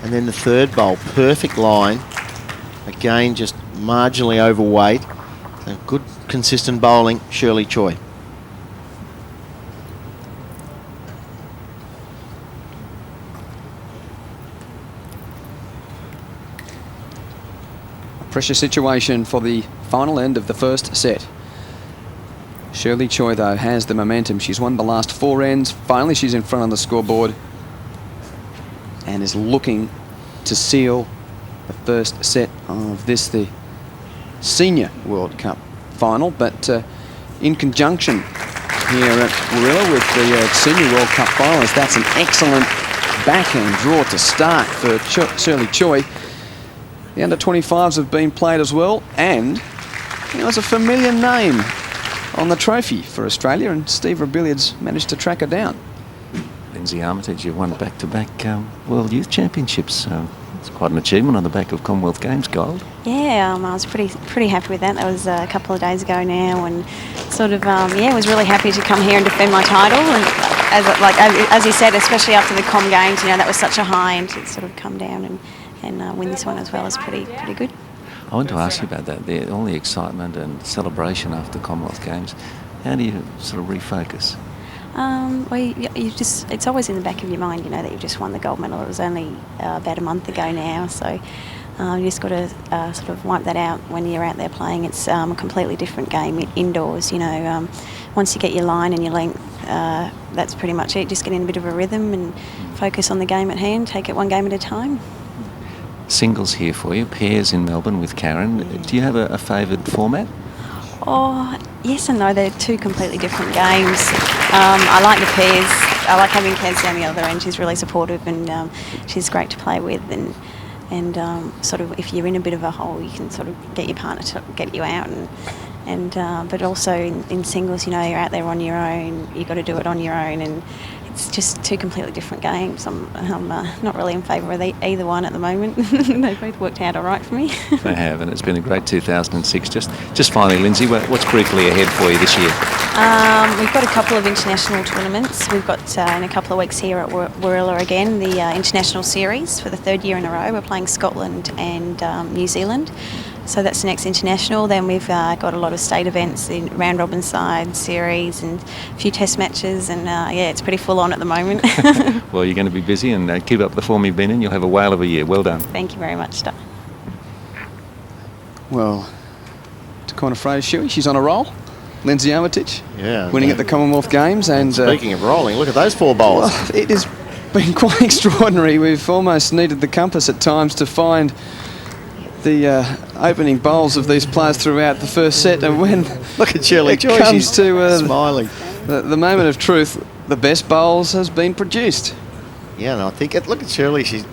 And then the third bowl, perfect line, again just marginally overweight. So good consistent bowling, Shirley Choi. Pressure situation for the final end of the first set. Shirley Choi, though, has the momentum. She's won the last 4 ends. Finally, she's in front on the scoreboard and is looking to seal the first set of this, the Senior World Cup final. But in conjunction here at Warilla with the Senior World Cup finals, that's an excellent backhand draw to start for Shirley Choi. The under-25s have been played as well, and it's a familiar name on the trophy for Australia, and Steve Robilliard's managed to track her down. Lindsay Armitage, you've won back-to-back World Youth Championships. It's quite an achievement on the back of Commonwealth Games gold. Yeah, I was pretty happy with that. That was a couple of days ago now, and sort of was really happy to come here and defend my title. And as you said, especially after the Com Games, that was such a high, and to sort of come down and win this one as well is pretty good. I want to ask you about that. All the excitement and celebration after Commonwealth Games. How do you sort of refocus? Well, it's always in the back of your mind, that you've just won the gold medal. It was only about a month ago now, so you just got to sort of wipe that out when you're out there playing. It's a completely different game indoors. Once you get your line and your length, that's pretty much it. Just get in a bit of a rhythm and focus on the game at hand. Take it one game at a time. Singles here for you, pairs in Melbourne with Karen. Do you have a favoured format? Oh, yes and no. They're 2 completely different games. I like the pairs. I like having Kaz down the other end. She's really supportive, and she's great to play with. And sort of, if you're in a bit of a hole, you can sort of get your partner to get you out. But also in singles, you're out there on your own. You've got to do it on your own, and it's just 2 completely different games. I'm not really in favour of either one at the moment. They've both worked out all right for me. They have, and it's been a great 2006. Just finally, Lindsay, what's critically ahead for you this year? We've got a couple of international tournaments. We've got in a couple of weeks here at Warilla again, the International Series for the 3rd year in a row. We're playing Scotland and New Zealand. So that's the next international. Then we've got a lot of state events in round robin side series and a few test matches, and it's pretty full on at the moment. Well, you're going to be busy, and keep up the form you've been in. You'll have a whale of a year. Well done. Thank you very much, Star. Well, to coin a phrase, Shuey, she's on a roll. Lindsay Armitage, Yeah. winning at the Commonwealth Games. And Speaking of rolling, look at those 4 bowls. well, it has been quite extraordinary. We've almost needed the compass at times to find the opening bowls of these players throughout the first set. And when Look at Shirley it Joy, comes she's to smiling. the moment of truth, the best bowls has been produced. Yeah, and I think, look at Shirley, she's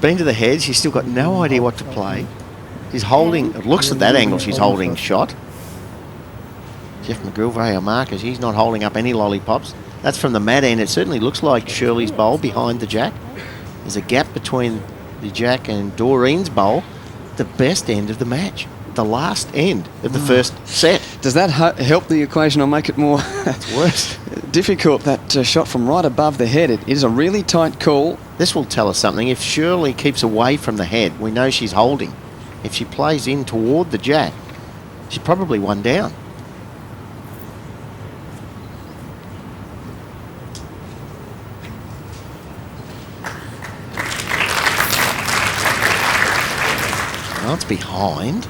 been to the head, she's still got no idea what to play. She's holding, it looks at that angle, she's holding shot. Jeff McGilvray, our marker, he's not holding up any lollipops. That's from the mat end. It certainly looks like Shirley's bowl behind the jack. There's a gap between the jack and Doreen's bowl. The best end of the match. The last end of the first set. Does that help the equation or make it more It's worse. difficult, that shot from right above the head? It is a really tight call. This will tell us something. If Shirley keeps away from the head, we know she's holding. If she plays in toward the jack, she's probably one down. Well, it's behind.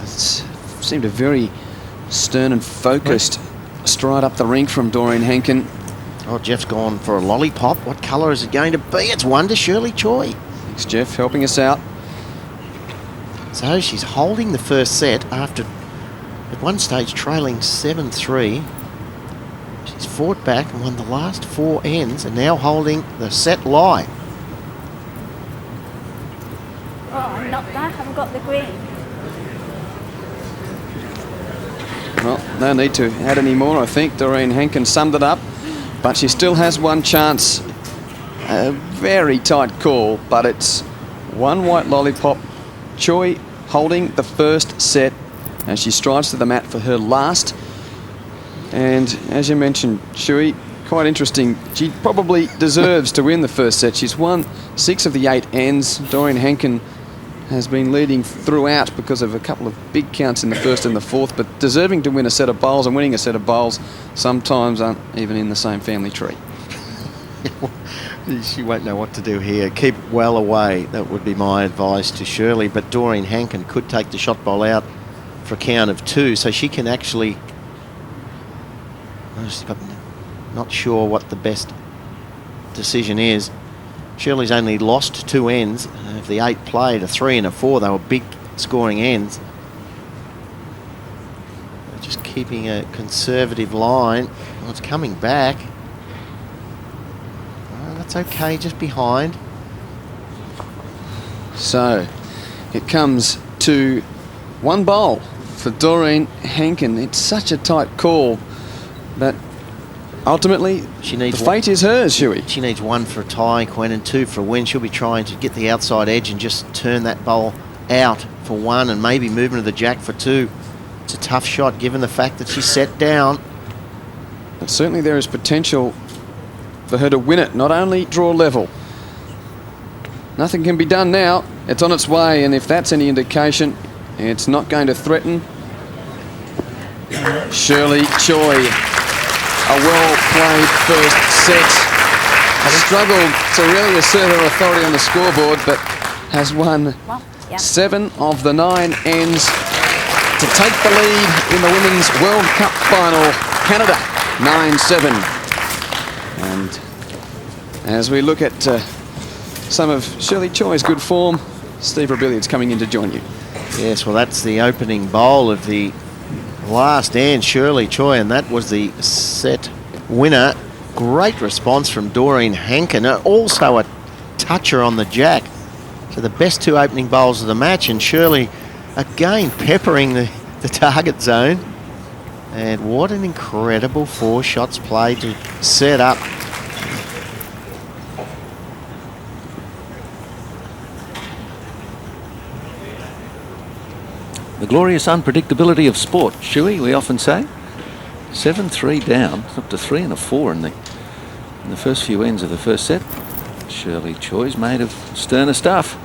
It seemed a very stern and focused stride up the rink from Doreen Henkin. Oh, Jeff's gone for a lollipop. What colour is it going to be? It's one to Shirley Choi. Thanks, Jeff, helping us out. So she's holding the first set after, at one stage, trailing 7-3. She's fought back and won the last 4 ends and now holding the set lie. Oh, not that. I haven't got the green. Well, no need to add any more, I think. Doreen Henkin summed it up, but she still has one chance. A very tight call, but it's one white lollipop. Choi holding the first set as she strides to the mat for her last. And as you mentioned, Shui, quite interesting. She probably deserves to win the first set. She's won 6 of the 8 ends. Doreen Henkin has been leading throughout because of a couple of big counts in the first and the fourth, but deserving to win a set of bowls, and winning a set of bowls sometimes aren't even in the same family tree. She won't know what to do here. Keep well away. That would be my advice to Shirley. But Doreen Henkin could take the shot bowl out for a count of 2, so she can actually... I'm not sure what the best decision is. Shirley's only lost 2 ends. Of the 8 played, a 3 and a 4, they were big scoring ends. Just keeping a conservative line. Well, it's coming back. Oh, that's okay, just behind. So it comes to 1 bowl for Doreen Henkin. It's such a tight call that ultimately She needs the fate is hers, Shui. She needs 1 for a tie, Quen, and 2 for a win. She'll be trying to get the outside edge and just turn that bowl out for 1 and maybe move into the jack for 2. It's a tough shot given the fact that she's set down. But certainly there is potential for her to win it, not only draw level. Nothing can be done now. It's on its way, and if that's any indication, it's not going to threaten. Shirley Choi, a well-played first set. Has struggled to really assert her authority on the scoreboard, but has won 7 of the 9 ends to take the lead in the Women's World Cup final. Canada, 9-7. And as we look at some of Shirley Choi's good form, Steve Rebilliard's coming in to join you. Yes, well, that's the opening bowl of the last end, Shirley Choi, and that was the set winner. Great response from Doreen Henkin. Also a toucher on the jack. So the best 2 opening bowls of the match, and Shirley again peppering the target zone. And what an incredible 4 shots played to set up. The glorious unpredictability of sport, Shuey, we often say. 7-3 down, up to 3 and a 4 in the first few ends of the first set. Shirley Choi's made of sterner stuff.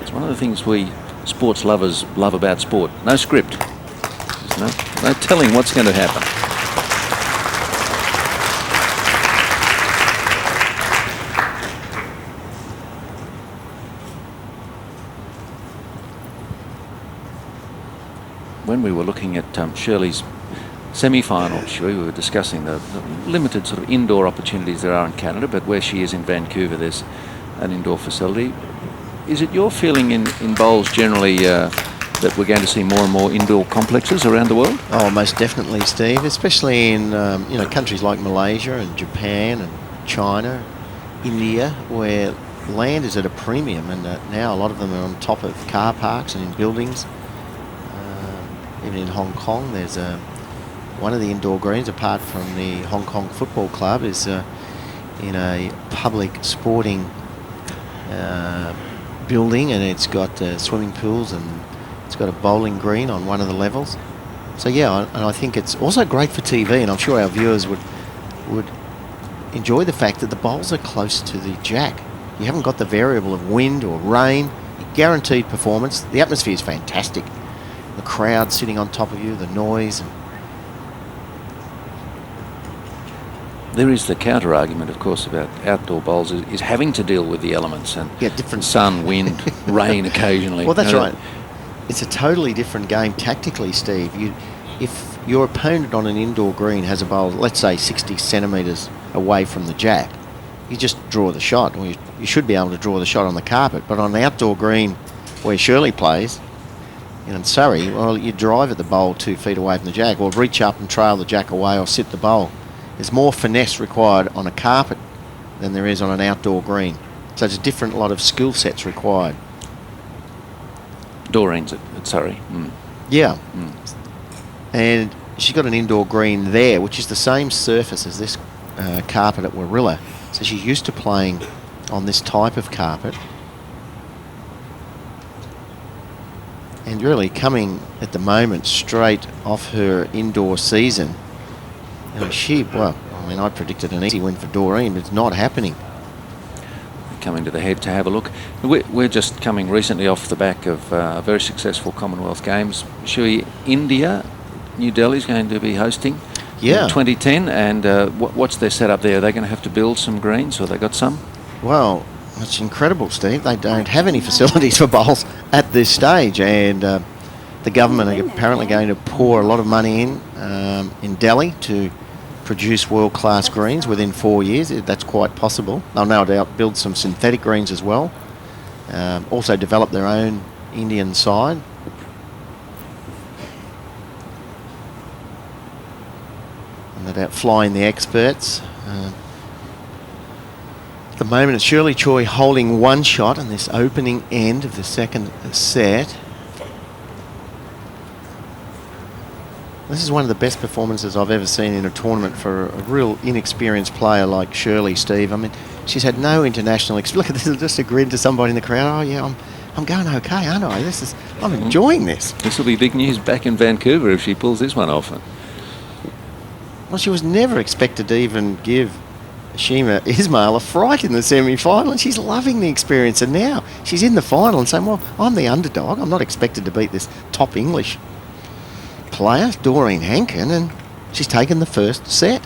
It's one of the things we sports lovers love about sport. No script. There's no telling what's going to happen. when we were looking at Shirley's semi-final, we were discussing the limited sort of indoor opportunities there are in Canada, but where she is in Vancouver, there's an indoor facility. Is it your feeling in bowls generally that we're going to see more and more indoor complexes around the world? Oh, most definitely, Steve, especially in countries like Malaysia and Japan and China, India, where land is at a premium, and now a lot of them are on top of car parks and in buildings. Even in Hong Kong, there's one of the indoor greens, apart from the Hong Kong Football Club, is in a public sporting building, and it's got swimming pools, and it's got a bowling green on one of the levels. So yeah, and I think it's also great for TV, and I'm sure our viewers would enjoy the fact that the bowls are close to the jack. You haven't got the variable of wind or rain. Guaranteed performance. The atmosphere is fantastic. The crowd sitting on top of you, the noise. There is the counter argument, of course, about outdoor bowls is having to deal with the elements and different sun, wind, rain occasionally. Well, that's right. It's a totally different game tactically, Steve. If your opponent on an indoor green has a bowl, let's say 60 centimetres away from the jack, you just draw the shot. Or you should be able to draw the shot on the carpet. But on an outdoor green where Shirley plays, in Surrey, well, you drive at the bowl 2 feet away from the jack, or reach up and trail the jack away, or sit the bowl. There's more finesse required on a carpet than there is on an outdoor green. So there's a different lot of skill sets required. Doreen's at Surrey. Mm. Yeah. And she's got an indoor green there, which is the same surface as this carpet at Warilla. So she's used to playing on this type of carpet. And really coming at the moment straight off her indoor season. And I predicted an easy win for Doreen, but it's not happening. Coming to the head to have a look. We're just coming recently off the back of a very successful Commonwealth Games. Shui, India, New Delhi's going to be hosting in 2010, and what's their setup there? Are they going to have to build some greens, or they got some? Well, it's incredible, Steve. They don't have any facilities for bowls at this stage, and the government are apparently going to pour a lot of money in Delhi to produce world-class greens within 4 years. That's quite possible. They'll no doubt build some synthetic greens as well. Also develop their own Indian side. And no doubt fly in the experts. At the moment, it's Shirley Choi holding one shot in this opening end of the second set. This is one of the best performances I've ever seen in a tournament for a real inexperienced player like Shirley, Steve. I mean, she's had no international experience. Look at this, just a grin to somebody in the crowd. Oh yeah, I'm going okay, aren't I? I'm enjoying this. This will be big news back in Vancouver if she pulls this one off. Well, she was never expected to even give Shima Ismail a fright in the semi-final, and she's loving the experience. And now she's in the final and saying, well, I'm the underdog. I'm not expected to beat this top English player, Doreen Hankin, and she's taken the first set.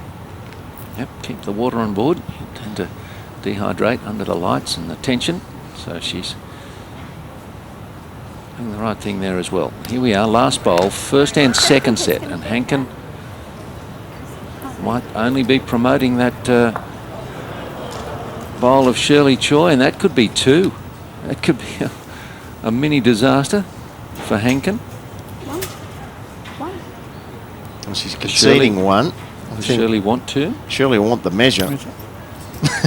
Yep, keep the water on board. You tend to dehydrate under the lights and the tension, so she's doing the right thing there as well. Here we are, last bowl, first and second set, and Hankin might only be promoting that bowl of Shirley Choi, and that could be two. That could be a mini disaster for Hankin. Well, she's conceding one. Does Shirley want to? Shirley want the measure.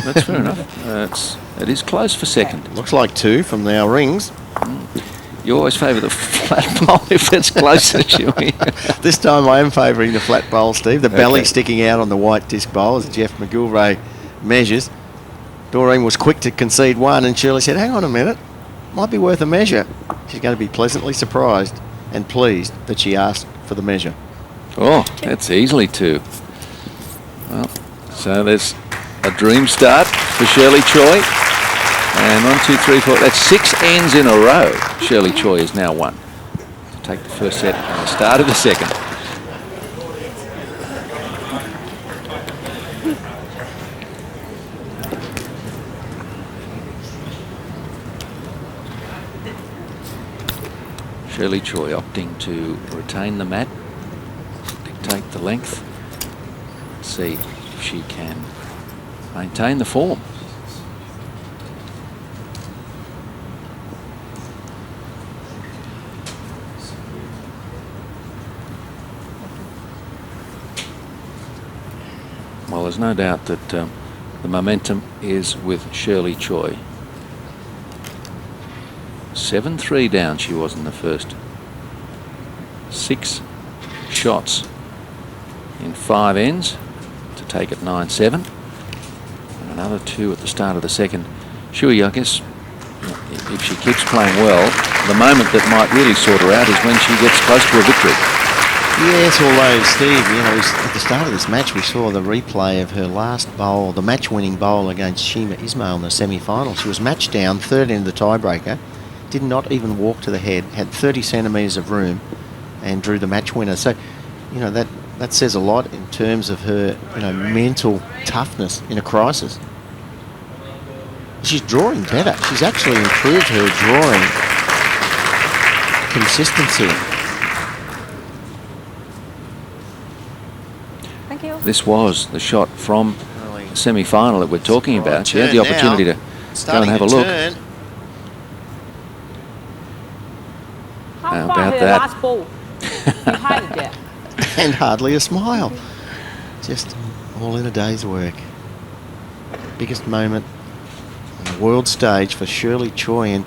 That's fair enough. It is close for second. Looks like two from our rings. You always favour the flat bowl if it's closer, Shuey. This time I am favouring the flat bowl, Steve. The belly sticking out on the white disc bowl as Jeff McGilvray measures. Doreen was quick to concede one, and Shirley said, hang on a minute, might be worth a measure. She's going to be pleasantly surprised and pleased that she asked for the measure. Oh, that's easily two. Well, so there's a dream start for Shirley Choi. And 1, 2, 3, 4, that's 6 ends in a row. Shirley Choi is now won to take the first set and the start of the second. Shirley Choi opting to retain the mat, dictate the length, see if she can maintain the form. Well, there's no doubt that the momentum is with Shirley Choi. 7-3 down she was in the first. 6 shots in 5 ends to take it 9-7. And another 2 at the start of the second. Shuey, I guess, if she keeps playing well, the moment that might really sort her out is when she gets close to a victory. Yes, although, Steve, you know, at the start of this match, we saw the replay of her last bowl, the match-winning bowl against Shima Ismail in the semi-final. She was matched down, third end of the tiebreaker, did not even walk to the head, had 30 centimetres of room, and drew the match winner. So, you know, that says a lot in terms of her, you know, mental toughness in a crisis. She's drawing better. She's actually improved her drawing consistency. Thank you. This was the shot from the semi-final that we're talking about. She had the opportunity to go and have a look. How How far about her that? last ball behind there? And hardly a smile. Just all in a day's work. Biggest moment on the world stage for Shirley Choi, and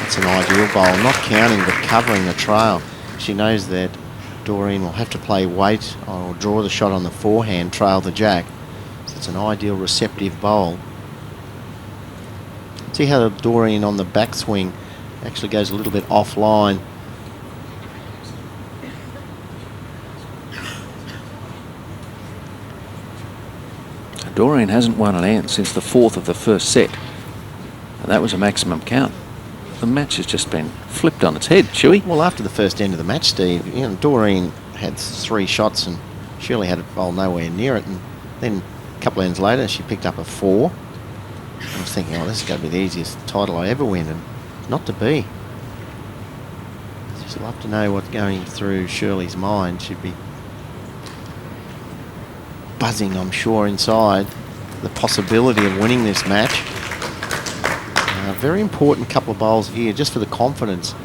it's an ideal bowl, not counting but covering the trail. She knows that Doreen will have to play weight or draw the shot on the forehand, trail the jack. So it's an ideal receptive bowl. See how Doreen on the backswing actually goes a little bit offline. Doreen hasn't won an end since the 4th of the first set, and that was a maximum count. The match has just been flipped on its head, Chewy. Well, after the first end of the match, Steve, you know, Doreen had 3 shots and Shirley had a bowl nowhere near it, and then a couple of ends later she picked up a 4. I was thinking, oh, this is going to be the easiest title I ever win, and not to be. Just love to know what's going through Shirley's mind. She'd be buzzing, I'm sure, inside the possibility of winning this match. A very important couple of bowls here just for the confidence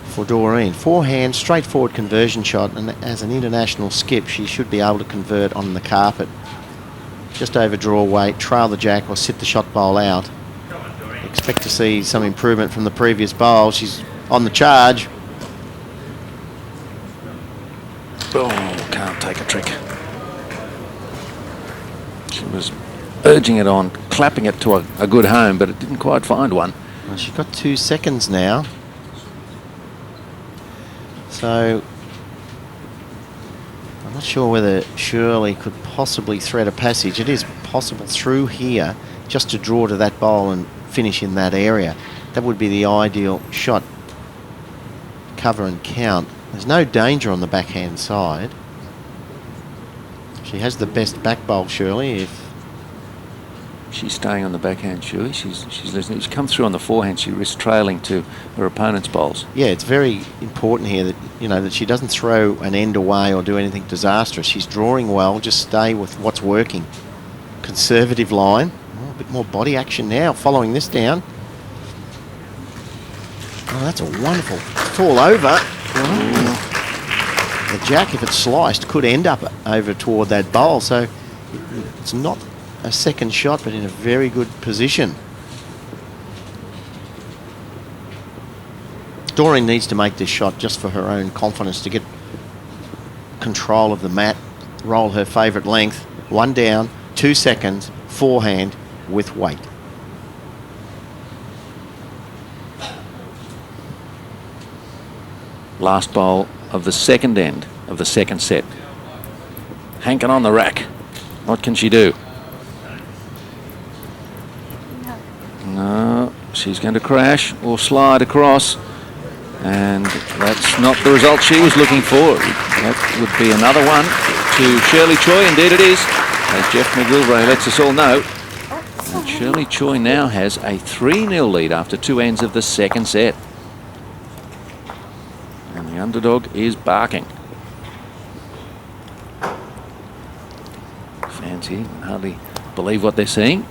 for Doreen. Forehand, straightforward conversion shot, and as an international skip she should be able to convert on the carpet. Just overdraw weight, trail the jack or sit the shot bowl out. Expect to see some improvement from the previous bowl. She's on the charge. Oh, can't take a trick. She was urging it on, clapping it to a good home, but it didn't quite find one. Well, she's got 2 seconds now. So I'm not sure whether Shirley could possibly thread a passage. It is possible through here just to draw to that bowl and finish in that area. That would be the ideal shot. Cover and count. There's no danger on the backhand side. She has the best back bowl, Shirley, if She's staying on the backhand, Chewy. She's listening. She's come through on the forehand. She risks trailing to her opponent's bowls. yeah, it's very important here that, you know, that she doesn't throw an end away or do anything disastrous. She's drawing well. Just stay with what's working. Conservative line. Oh, a bit more body action now following this down. Oh, that's a wonderful fall over. Oh. The jack, if it's sliced, could end up over toward that bowl. So it's not a second shot, but in a very good position. Doreen needs to make this shot just for her own confidence, to get control of the mat, roll her favourite length. 1 down, 2 seconds, forehand with weight. Last bowl of the second end of the second set. Hankin on the rack. What can she do? No, she's going to crash or slide across. And that's not the result she was looking for. That would be another one to Shirley Choi. Indeed it is, as Jeff McGilvray lets us all know. And Shirley Choi now has a 3-0 lead after 2 ends of the second set. And the underdog is barking. Fans here can hardly believe what they're seeing.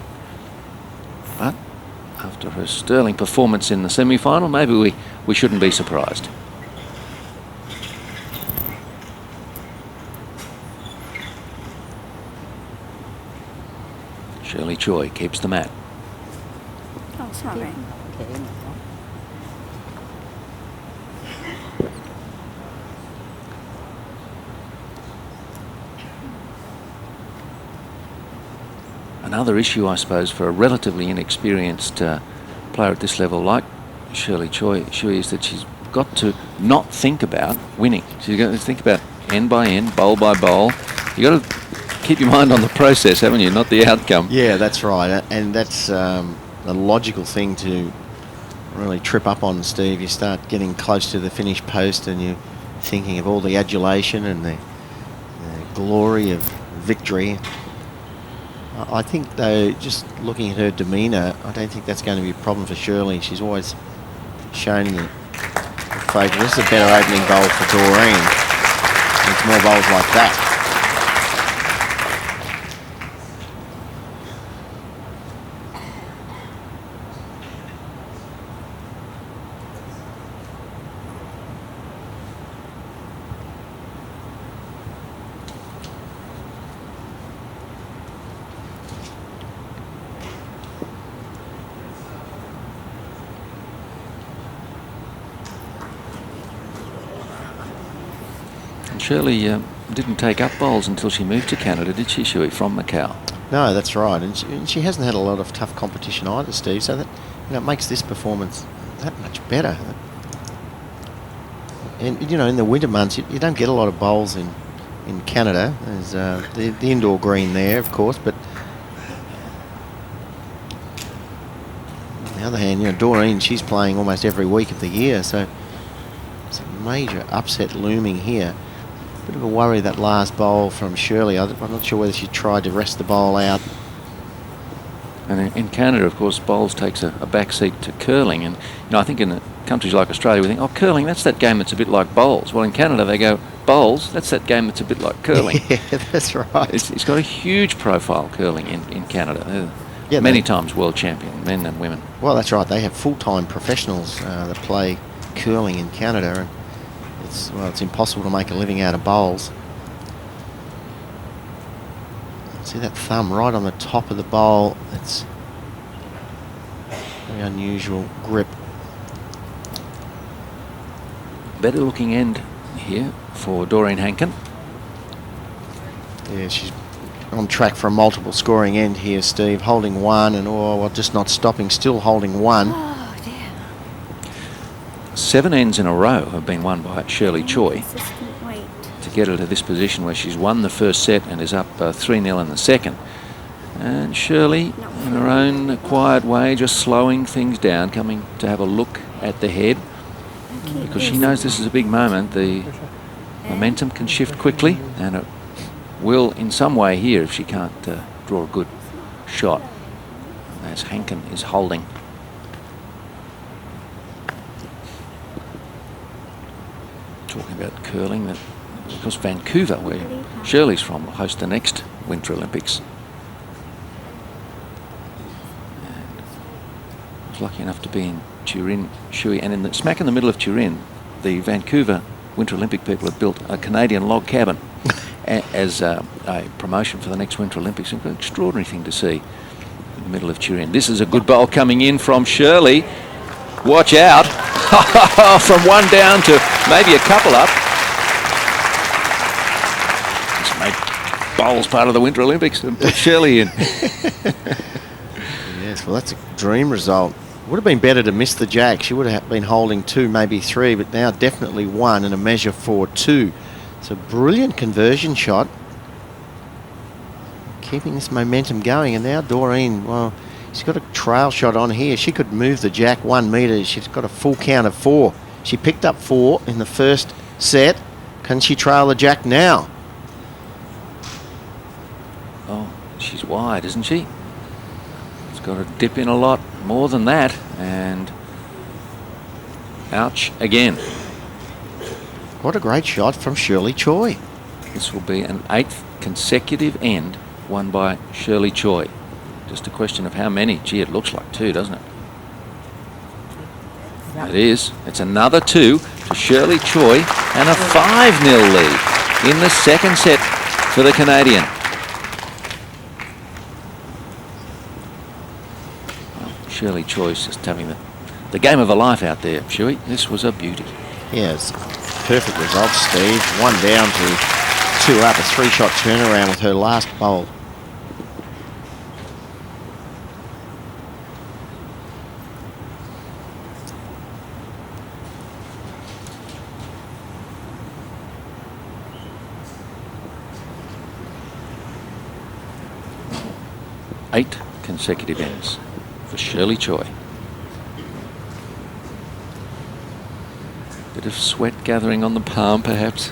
But after her sterling performance in the semi-final, maybe we shouldn't be surprised. Shirley Choi keeps the mat. Oh, sorry. Another issue, I suppose, for a relatively inexperienced player at this level like Shirley Choi, is that she's got to not think about winning. She's got to think about end by end, bowl by bowl. You've got to keep your mind on the process, haven't you, not the outcome. Yeah, that's right. And that's a logical thing to really trip up on, Steve. You start getting close to the finish post and you're thinking of all the adulation and the glory of victory. I think, though, just looking at her demeanour, I don't think that's going to be a problem for Shirley. She's always shown the favour. This is a better opening bowl for Doreen. It's more bowls like that. Shirley didn't take up bowls until she moved to Canada, did she, Shuey, from Macau? No, that's right. And she hasn't had a lot of tough competition either, Steve, so that it makes this performance that much better. And, in the winter months, you don't get a lot of bowls in Canada. There's the indoor green there, of course, but on the other hand, Doreen, she's playing almost every week of the year, so it's a major upset looming here. Bit of a worry, that last bowl from Shirley. I'm not sure whether she tried to rest the bowl out. And in Canada, of course, bowls takes a backseat to curling. And I think in countries like Australia, we think, oh, curling, that's that game that's a bit like bowls. Well, in Canada, they go, bowls, that's that game that's a bit like curling. Yeah, that's right. It's got a huge profile, curling, in Canada. Many times world champion, men and women. Well, that's right. They have full-time professionals that play curling in Canada. And it's impossible to make a living out of bowls. See that thumb right on the top of the bowl. It's very unusual grip. Better looking end here for Doreen Hankin. Yeah, she's on track for a multiple scoring end here, Steve. Holding one and just not stopping, still holding one. Oh, dear. 7 ends in a row have been won by Shirley Choi Consistent weight. to get her to this position where she's won the first set and is up 3-0 in the second. And Shirley, in her own quiet way, just slowing things down, coming to have a look at the head, because she knows this is a big moment. The momentum can shift quickly, and it will in some way here if she can't draw a good shot, as Hankin is holding. Talking about curling, that of course Vancouver, where Shirley's from, will host the next Winter Olympics. And I was lucky enough to be in Turin, Shuey, and in smack in the middle of Turin, the Vancouver Winter Olympic people have built a Canadian log cabin as a promotion for the next Winter Olympics. It's an extraordinary thing to see in the middle of Turin. This is a good bowl coming in from Shirley. Watch out. From one down to maybe a couple up. Just made bowls part of the Winter Olympics and put Shirley in. Yes, well, that's a dream result. Would have been better to miss the jack. She would have been holding 2, maybe 3, but now definitely 1 and a measure for 2. It's a brilliant conversion shot. Keeping this momentum going, and now Doreen, well, She's got a trail shot on here. She could move the jack 1 metre. She's got a full count of 4. She picked up 4 in the first set. Can she trail the jack now? Oh, she's wide, isn't she? It's got to dip in a lot more than that. And ouch again. What a great shot from Shirley Choi. This will be an 8th consecutive end won by Shirley Choi. Just a question of how many. Gee, it looks like 2, doesn't it? Yep. It is. It's another 2 to Shirley Choi and a 5-0 lead in the second set for the Canadian. Well, Shirley Choi's just having the game of her life out there, Shuey. This was a beauty. Yes, perfect result, Steve. 1 down to 2 up. A 3-shot turnaround with her last bowl. Eight consecutive ends for Shirley Choi. Bit of sweat gathering on the palm, perhaps.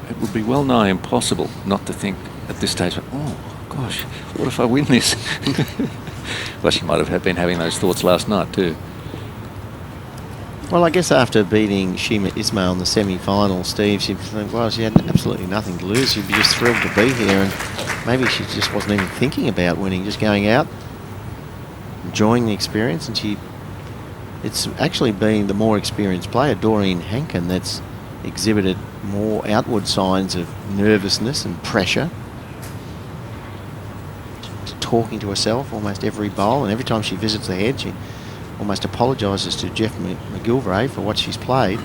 It would be well nigh impossible not to think at this stage, oh gosh, what if I win this? Well, she might have been having those thoughts last night too. Well, I guess after beating Shima Ismail in the semi-final, Steve, she'd think, well, she had absolutely nothing to lose. She'd be just thrilled to be here, and maybe she just wasn't even thinking about winning, just going out, enjoying the experience. And it's actually been the more experienced player, Doreen Hankin, that's exhibited more outward signs of nervousness and pressure. Talking to herself almost every bowl, and every time she visits the head, she almost apologises to Jeff McGilvray for what she's played.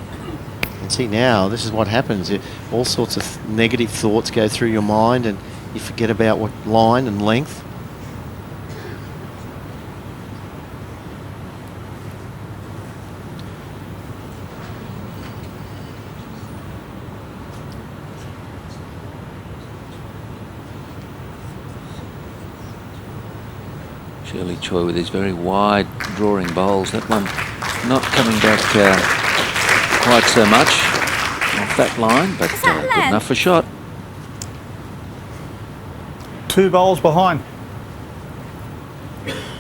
And see now, this is what happens. All sorts of negative thoughts go through your mind, and you forget about what line and length. Shirley Choi with these very wide drawing bowls. That one not coming back quite so much off that line, but good enough for shot. 2 bowls behind.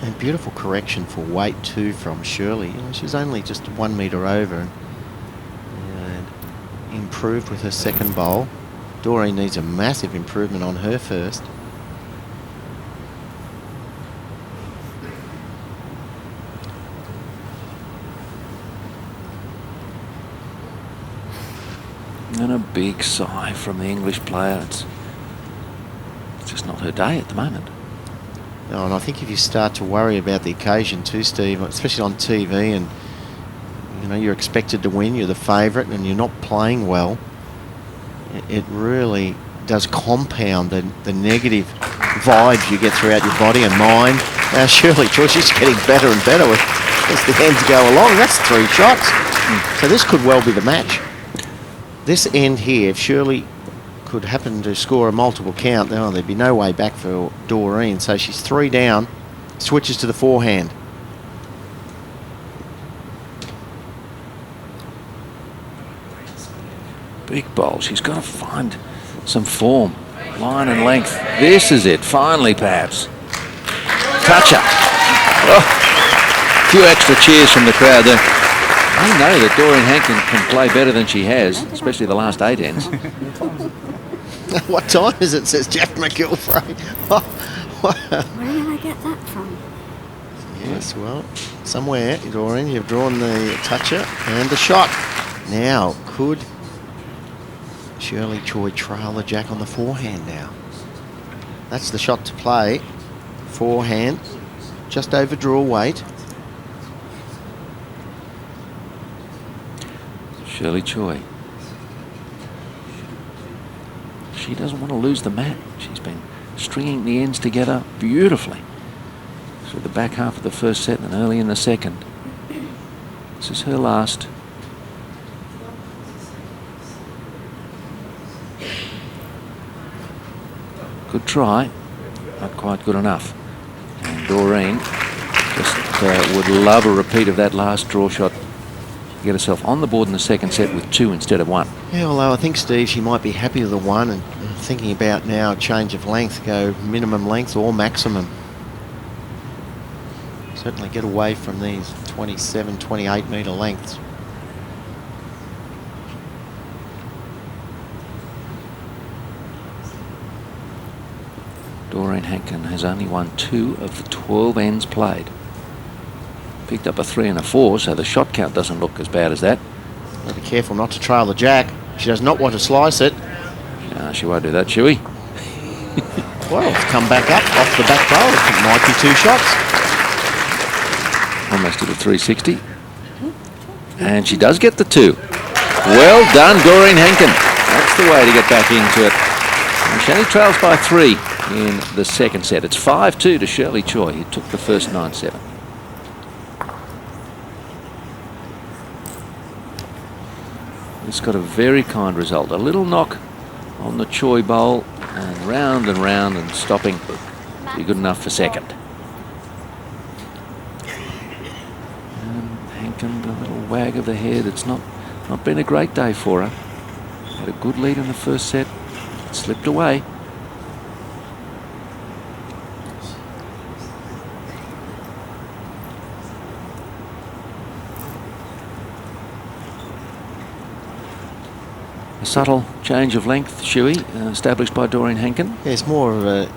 And beautiful correction for weight too from Shirley. You know, she's only just 1 metre over and improved with her second bowl. Doreen needs a massive improvement on her first. And a big sigh from the English player. It's just not her day at the moment. No, and I think if you start to worry about the occasion too, Steve, especially on TV, and you know you're expected to win, you're the favourite, and you're not playing well, it really does compound the negative vibes you get throughout your body and mind. Now, Shirley Choi, she's getting better and better as the ends go along. That's 3 shots. So this could well be the match. This end here, if Shirley could happen to score a multiple count, there'd be no way back for Doreen. So she's 3 down, switches to the forehand. Big bowl. She's got to find some form, line and length. This is it, finally perhaps. Toucher. Oh, a few extra cheers from the crowd there. I know that Doreen Hankin can play better than she has, especially the last 8 ends. What time is it, says Jeff McGilvray. Where did I get that from? Yes, well, somewhere, Doreen, you've drawn the toucher and the shot. Now, could Shirley Choi trail the jack on the forehand now? That's the shot to play. Forehand, just over draw weight. Shirley Choi. She doesn't want to lose the mat. She's been stringing the ends together beautifully through the back half of the first set and early in the second. This is her last. Good try, not quite good enough. And Doreen just would love a repeat of that last draw shot. Get herself on the board in the second set with 2 instead of 1. Yeah, although I think, Steve, she might be happy with the 1 and thinking about now a change of length, go minimum length or maximum. Certainly get away from these 27, 28 metre lengths. Doreen Hankin has only won 2 of the 12 ends played. Picked up a 3 and a 4, so the shot count doesn't look as bad as that. Be careful not to trail the jack. She does not want to slice it. She won't do that, Shuey. Well, it's come back up off the back bowl. It might be 2 shots. Almost did a 360. And she does get the 2. Well done, Doreen Hankin. That's the way to get back into it. And she only trails by 3 in the second set. It's 5-2 to Shirley Choi, who took the first 9-7. It's got a very kind result. A little knock on the Choi bowl and round and stopping to be good enough for second. And Hankin, a little wag of the head. It's not been a great day for her. Had a good lead in the first set. It slipped away. A subtle change of length, Shuey, established by Doreen Hankin. Yeah, it's more of a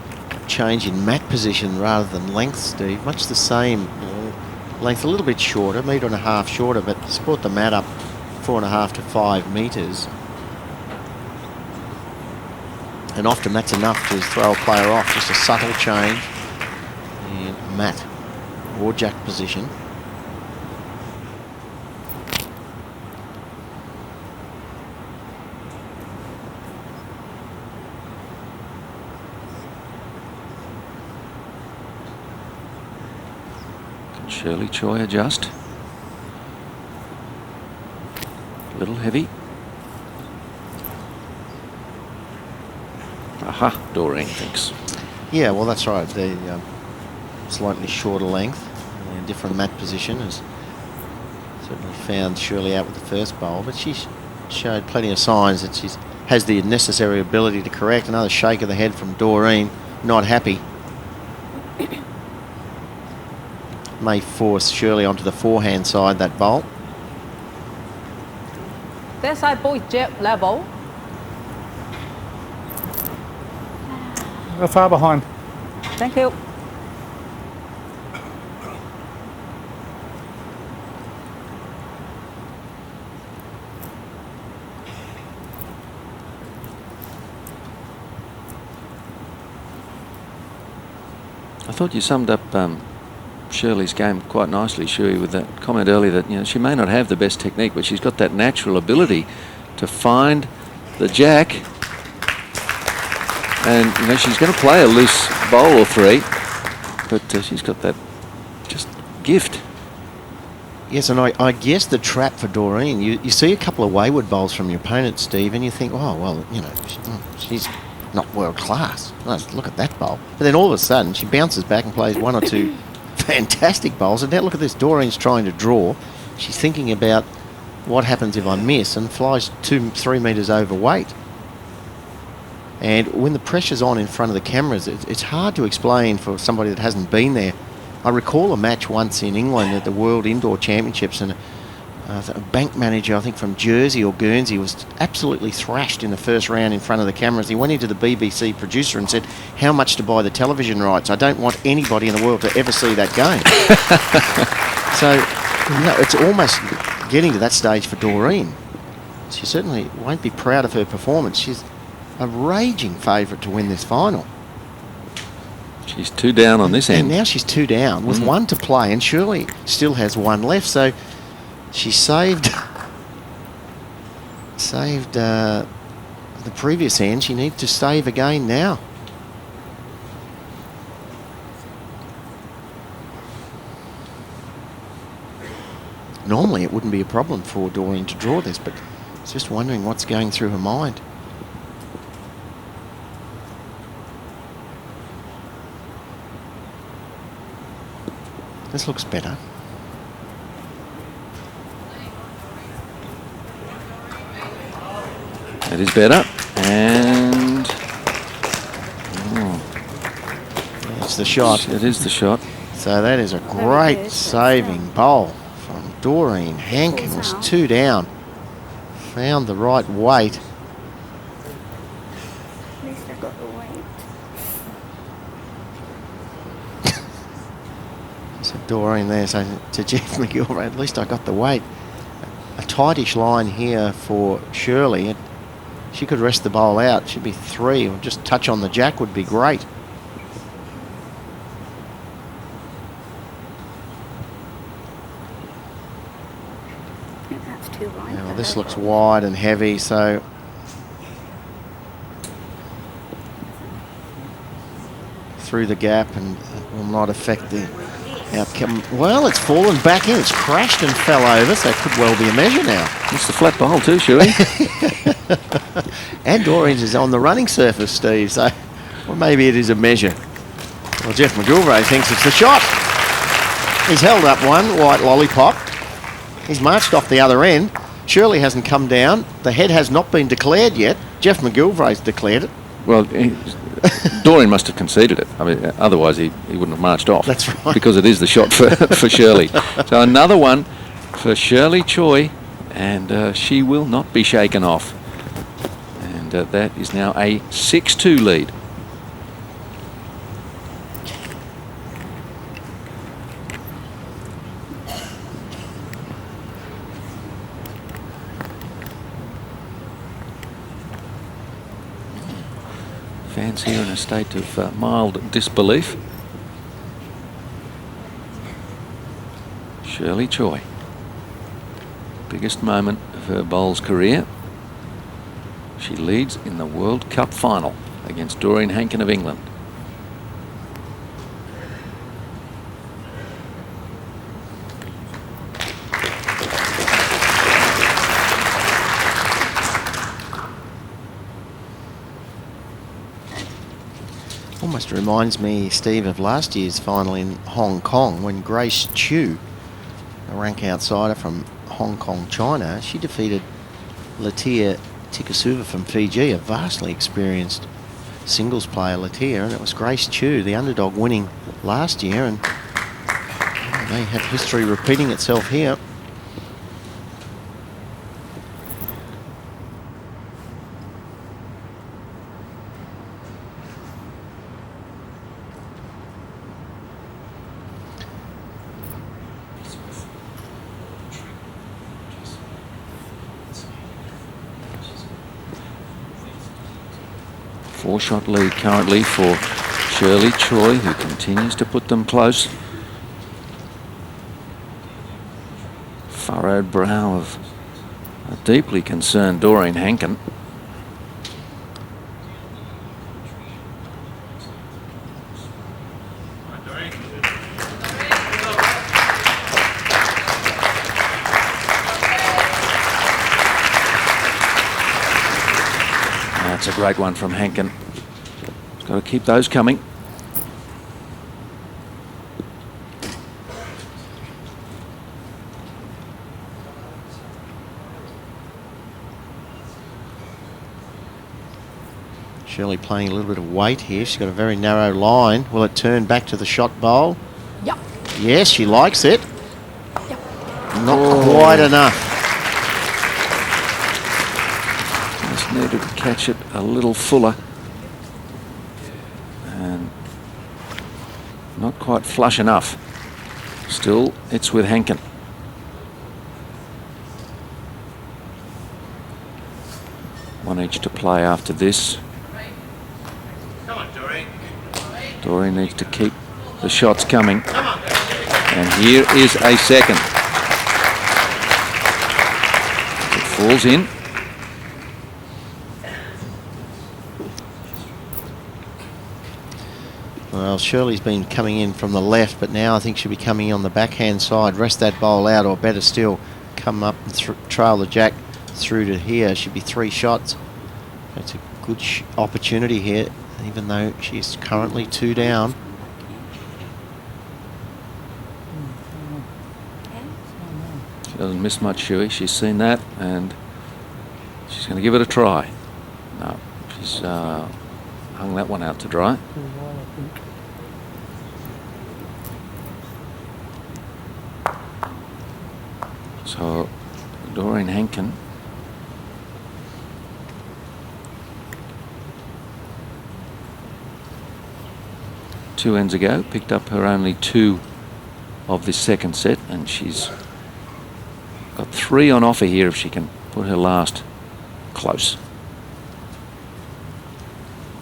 change in mat position rather than length, Steve. Much the same length, a little bit shorter, 1.5 metres shorter, but it's brought the mat up 4.5 to 5 metres. And often that's enough to throw a player off, just a subtle change in mat or jack position. Shirley Choi adjust. A little heavy. Aha, Doreen thinks. Yeah, well, that's right. The slightly shorter length and different mat position has certainly found Shirley out with the first bowl, but she showed plenty of signs that she has the necessary ability to correct. Another shake of the head from Doreen, not happy. May force Shirley onto the forehand side, that bowl. That side ball is jab level. They're far behind. Thank you. I thought you summed up Shirley's game quite nicely, Shuey, with that comment earlier that she may not have the best technique, but she's got that natural ability to find the jack, and she's going to play a loose bowl or 3, but she's got that just gift. Yes, and I guess the trap for Doreen, you see a couple of wayward bowls from your opponent, Steve, and you think, oh well, she's not world class. No, look at that bowl. But then all of a sudden she bounces back and plays 1 or 2 fantastic bowls, and now look at this. Doreen's trying to draw. She's thinking about what happens if I miss, and flies 2-3 metres overweight. And when the pressure's on in front of the cameras, it's hard to explain for somebody that hasn't been there. I recall a match once in England at the World Indoor Championships, and a bank manager, I think from Jersey or Guernsey, was absolutely thrashed in the first round in front of the cameras. He went into the BBC producer and said, how much to buy the television rights? I don't want anybody in the world to ever see that game. So, it's almost getting to that stage for Doreen. She certainly won't be proud of her performance. She's a raging favourite to win this final. She's 2 down on this end. And now she's 2 down with 1 to play, and Shirley still has 1 left, so she saved the previous hand. She needs to save again now. Normally it wouldn't be a problem for Doreen to draw this, but it's just wondering what's going through her mind. This looks better. It is better. And It's the shot. it is the shot. So that is a great saving bowl from Doreen Hankin. Was 2 down. Found the right weight. At least I got the weight. So Doreen there saying to Jeff McGilvray, at least I got the weight. A tightish line here for Shirley. She could rest the bowl out. She'd be 3, or just touch on the jack would be great. I think that's too wide. Now, for this her. looks wide and heavy, so through the gap and will not affect the outcome. Well, it's fallen back in. It's crashed and fell over, so it could well be a measure now. It's the flat bowl too, Shuey. And Doreen's is on the running surface, Steve, so well, maybe it is a measure. Well, Jeff McGilvray thinks it's the shot. He's held up one, white lollipop. He's marched off the other end. Shirley hasn't come down. The head has not been declared yet. Jeff McGilvray's declared it. Well, Doreen must have conceded it. I mean, otherwise he wouldn't have marched off. That's right. Because it is the shot for Shirley. So another one for Shirley Choi, and she will not be shaken off. And that is now a 6-2 lead. Fans here in a state of mild disbelief. Shirley Choi. Biggest moment of her bowls career. She leads in the World Cup final against Doreen Hankin of England. Almost reminds me, Steve, of last year's final in Hong Kong when Grace Chiu, a rank outsider from Hong Kong, China, she defeated Latia Tikasuva from Fiji, a vastly experienced singles player, Latia, and it was Grace Chiu, the underdog, winning last year, and may have history repeating itself here. Four-shot lead currently for Shirley Choi, who continues to put them close. Furrowed brow of a deeply concerned Doreen Hankin. That's a great one from Hankin. Got to keep those coming. Shirley playing a little bit of weight here. She's got a very narrow line. Will it turn back to the shot bowl? Yep. Yes, she likes it. Yep. Not quite enough. Just needed to catch it a little fuller. And not quite flush enough. Still, it's with Hankin. One each to play after this. Come on, Doreen. Doreen needs to keep the shots coming. And here is a second. It falls in. Well, Shirley's been coming in from the left, but now I think she'll be coming on the backhand side. Rest that bowl out, or better still, come up and trail the jack through to here. Should be 3 shots. It's a good opportunity here, even though she's currently 2 down. She doesn't miss much, Shuey. She's seen that, and she's going to give it a try. No, she's hung that one out to dry. So, Doreen Hankin. Two ends ago, picked up her only 2 of this second set, and she's got 3 on offer here if she can put her last close.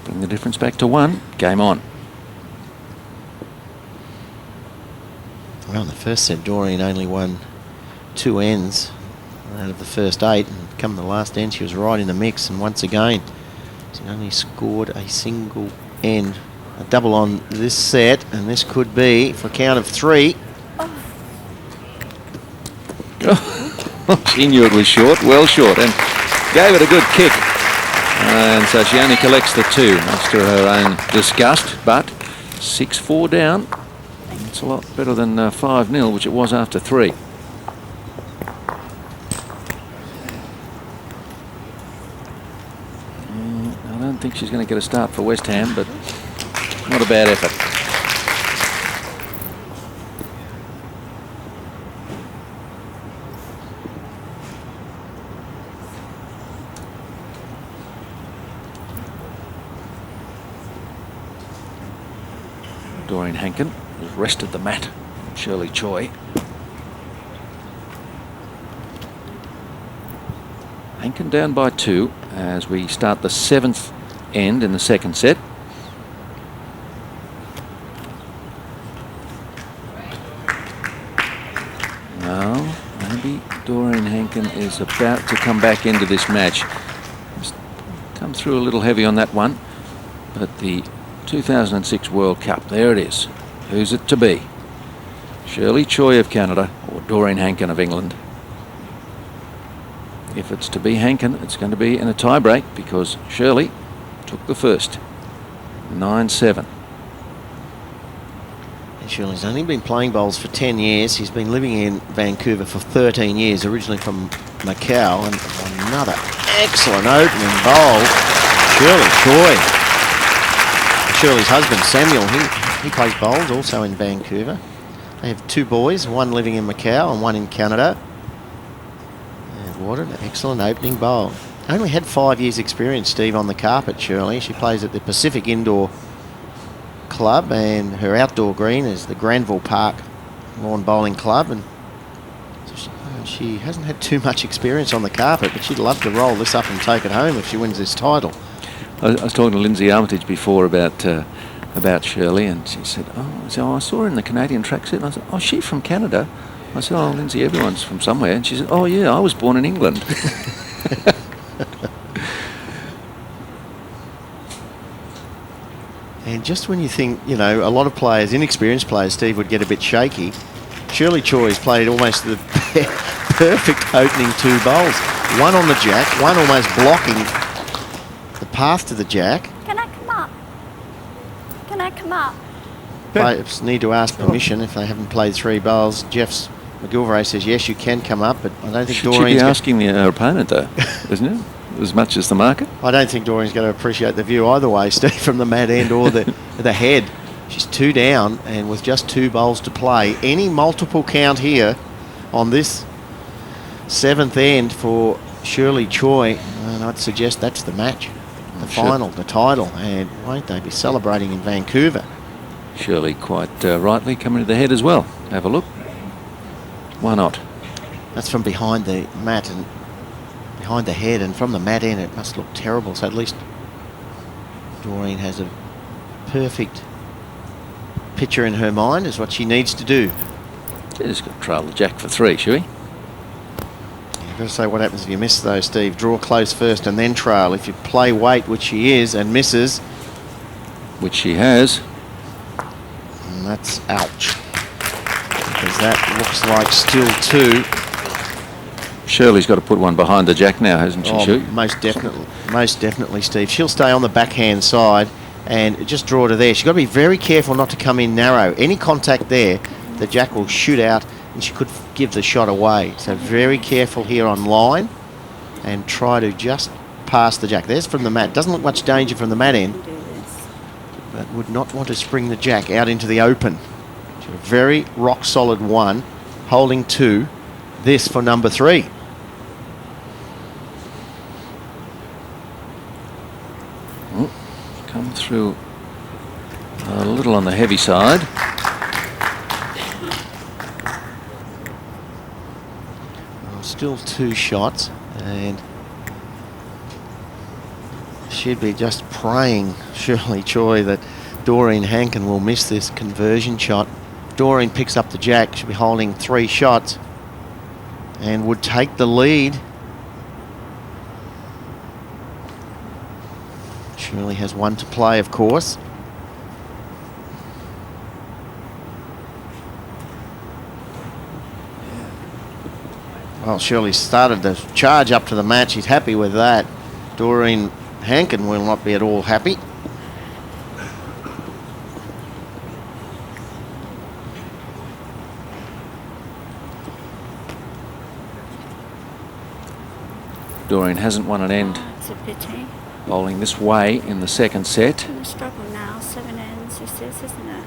Bring the difference back to 1. Game on. Well, in the first set, Doreen only won 2 ends out of the first 8, and come the last end, she was right in the mix. And once again, she only scored a single end. A double on this set, and this could be for a count of 3. She knew it was short, well short, and gave it a good kick. And so she only collects the 2, much to her own disgust, but 6-4 down. It's a lot better than 5-0, which it was after 3. I don't think she's going to get a start for West Ham, but not a bad effort. Doreen Hankin has rested the mat. Shirley Choi. Hankin down by 2 as we start the 7th end in the second set. Now, maybe Doreen Hankin is about to come back into this match. Just come through a little heavy on that one, but the 2006 World Cup, there it is. Who's it to be? Shirley Choi of Canada or Doreen Hankin of England? If it's to be Hankin, it's going to be in a tie-break because Shirley took the first. 9-7. And Shirley's only been playing bowls for 10 years. He's been living in Vancouver for 13 years, originally from Macau. And another excellent opening bowl. Shirley Choi. Shirley's husband, Samuel, he plays bowls also in Vancouver. They have 2 boys, one living in Macau and one in Canada. And what an excellent opening bowl. Only had 5 years experience, Steve, on the carpet, Shirley. She plays at the Pacific Indoor Club, and her outdoor green is the Granville Park Lawn Bowling Club. And so she hasn't had too much experience on the carpet, but she'd love to roll this up and take it home if she wins this title. I was talking to Lindsay Armitage before about Shirley, and she said, I saw her in the Canadian track set. And I said, oh, she's from Canada. I said, oh, Lindsay, everyone's from somewhere. And she said, oh, yeah, I was born in England. And just when you think, a lot of players, inexperienced players, Steve, would get a bit shaky, Shirley Choi's played almost the perfect opening 2 bowls. One on the jack, one almost blocking the path to the jack. Can I come up? Can I come up? Players need to ask permission if they haven't played 3 bowls. Jeff's McGilvray says yes, you can come up, but I don't think Doreen's... Should be asking the opponent, though, isn't it? As much as the market. I don't think Doreen's going to appreciate the view either way, Steve, from the mat end or the head. She's 2 down, and with just 2 bowls to play, any multiple count here on this 7th end for Shirley Choi, and I'd suggest that's the match, the final, the title, and won't they be celebrating in Vancouver? Shirley quite rightly coming to the head as well. Have a look. Why not? That's from behind the mat and behind the head, and from the mat end it must look terrible, so at least Doreen has a perfect picture in her mind as what she needs to do. She's just got to trail the jack for 3, shall we? You've got to say what happens if you miss though, Steve. Draw close first and then trail. If you play weight, which she is, and misses, which she has, and that's ouch, because that looks like still 2. Shirley's got to put one behind the jack now, hasn't she? Oh, most definitely, Steve. She'll stay on the backhand side and just draw to there. She's got to be very careful not to come in narrow. Any contact there, the jack will shoot out and she could give the shot away. So very careful here on line and try to just pass the jack. There's from the mat. Doesn't look much danger from the mat end, but would not want to spring the jack out into the open. So a very rock solid 1, holding 2. This for number 3. Come through a little on the heavy side. Well, still 2 shots, and she'd be just praying, Shirley Choi, that Doreen Hankin will miss this conversion shot. Doreen picks up the jack. She'll be holding 3 shots and would take the lead. Shirley has 1 to play, of course. Well, Shirley started the charge up to the mat. She's happy with that. Doreen Hankin will not be at all happy. Doreen hasn't won an end It's a pity. bowling this way in the second set. In the struggle now, 7 ends this is, isn't it?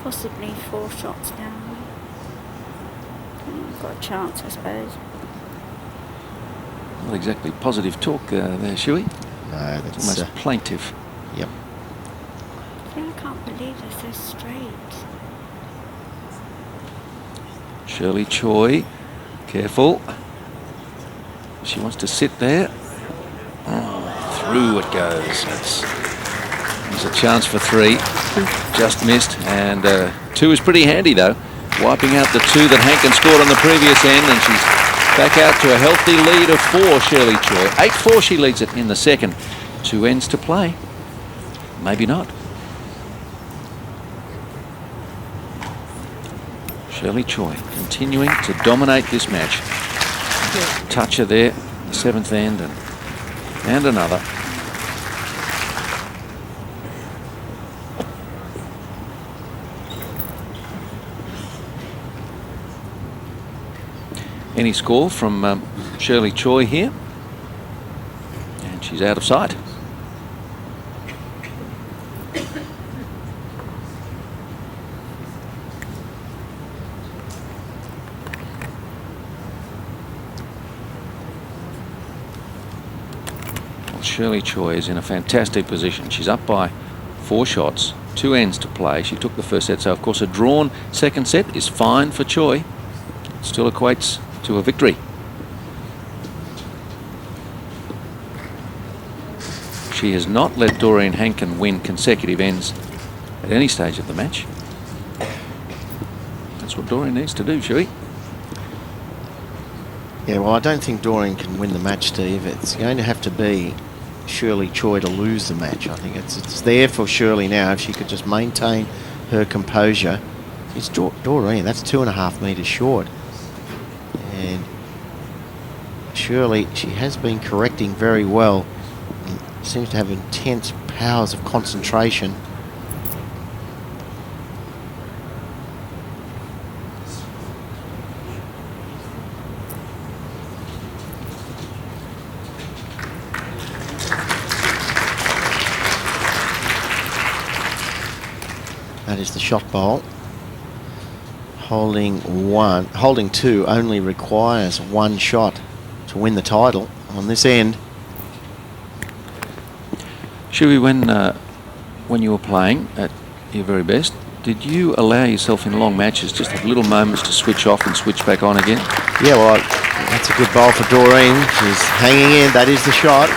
Possibly 4 shots down. Got a chance, I suppose. Not exactly positive talk there, Shuey. No, It's that's almost plaintive. yep. I can't believe they're so straight. Shirley Choi, careful. She wants to sit there. Oh, through it goes. There's a chance for 3. Just missed. And 2 is pretty handy, though. Wiping out the 2 that Hankin scored on the previous end. And she's back out to a healthy lead of 4, Shirley Choi. 8-4 she leads it in the second. 2 ends to play. Maybe not. Shirley Choi continuing to dominate this match. Toucher there, the 7th end, and another. Any score from Shirley Choi here, and she's out of sight. Shirley Choi is in a fantastic position. She's up by 4 shots, 2 ends to play. She took the first set, so of course a drawn second set is fine for Choi. Still equates to a victory. She has not let Doreen Hankin win consecutive ends at any stage of the match. That's what Doreen needs to do, Shuey. Yeah, well, I don't think Doreen can win the match, Steve. It's going to have to be Shirley Choi to lose the match. I think it's there for Shirley now. If she could just maintain her composure. It's Doreen, that's 2.5 metres short. And Shirley, she has been correcting very well. And seems to have intense powers of concentration. That is the shot bowl. Holding 2 only requires 1 shot to win the title on this end. Shuey, when you were playing at your very best, did you allow yourself in long matches just have little moments to switch off and switch back on again? Yeah, well, that's a good bowl for Doreen. She's hanging in. That is the shot.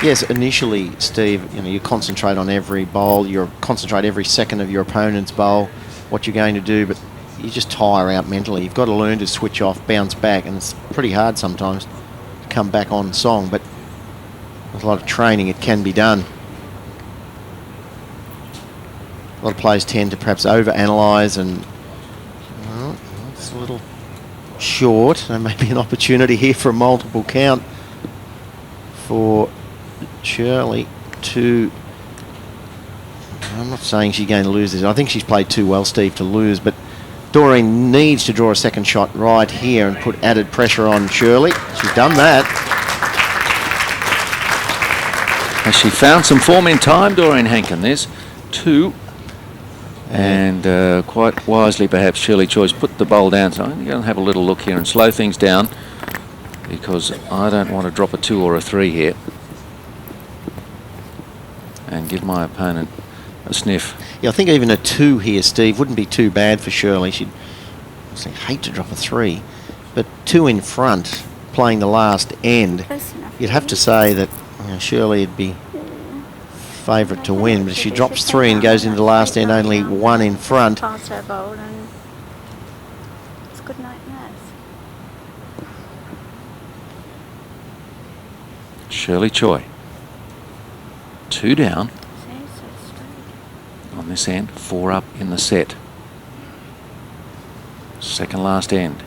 Yes, initially, Steve, you concentrate on every bowl. You concentrate every second of your opponent's bowl, what you're going to do, but you just tire out mentally. You've got to learn to switch off, bounce back, and it's pretty hard sometimes to come back on song, but with a lot of training, it can be done. A lot of players tend to perhaps over-analyse, and well, it's a little short. There may be an opportunity here for a multiple count for Shirley to... I'm not saying she's going to lose this. I think she's played too well, Steve, to lose, but Doreen needs to draw a second shot right here and put added pressure on Shirley. She's done that. Has she found some form in time, Doreen Hankin? There's 2. And quite wisely, perhaps, Shirley Choi's put the bowl down. So I'm going to have a little look here and slow things down, because I don't want to drop a 2 or a 3 here and give my opponent a sniff. Yeah, I think even a 2 here, Steve, wouldn't be too bad for Shirley. She'd obviously hate to drop a 3, but 2 in front, playing the last end, Close enough. you'd have to say that Shirley would be favourite to win. But if she drops 3 and goes into the last end only 1 in front, Past her bowl, and it's good night nurse. Shirley Choi. 2 down See, so straight. on this end, 4 up in the set. Second last end.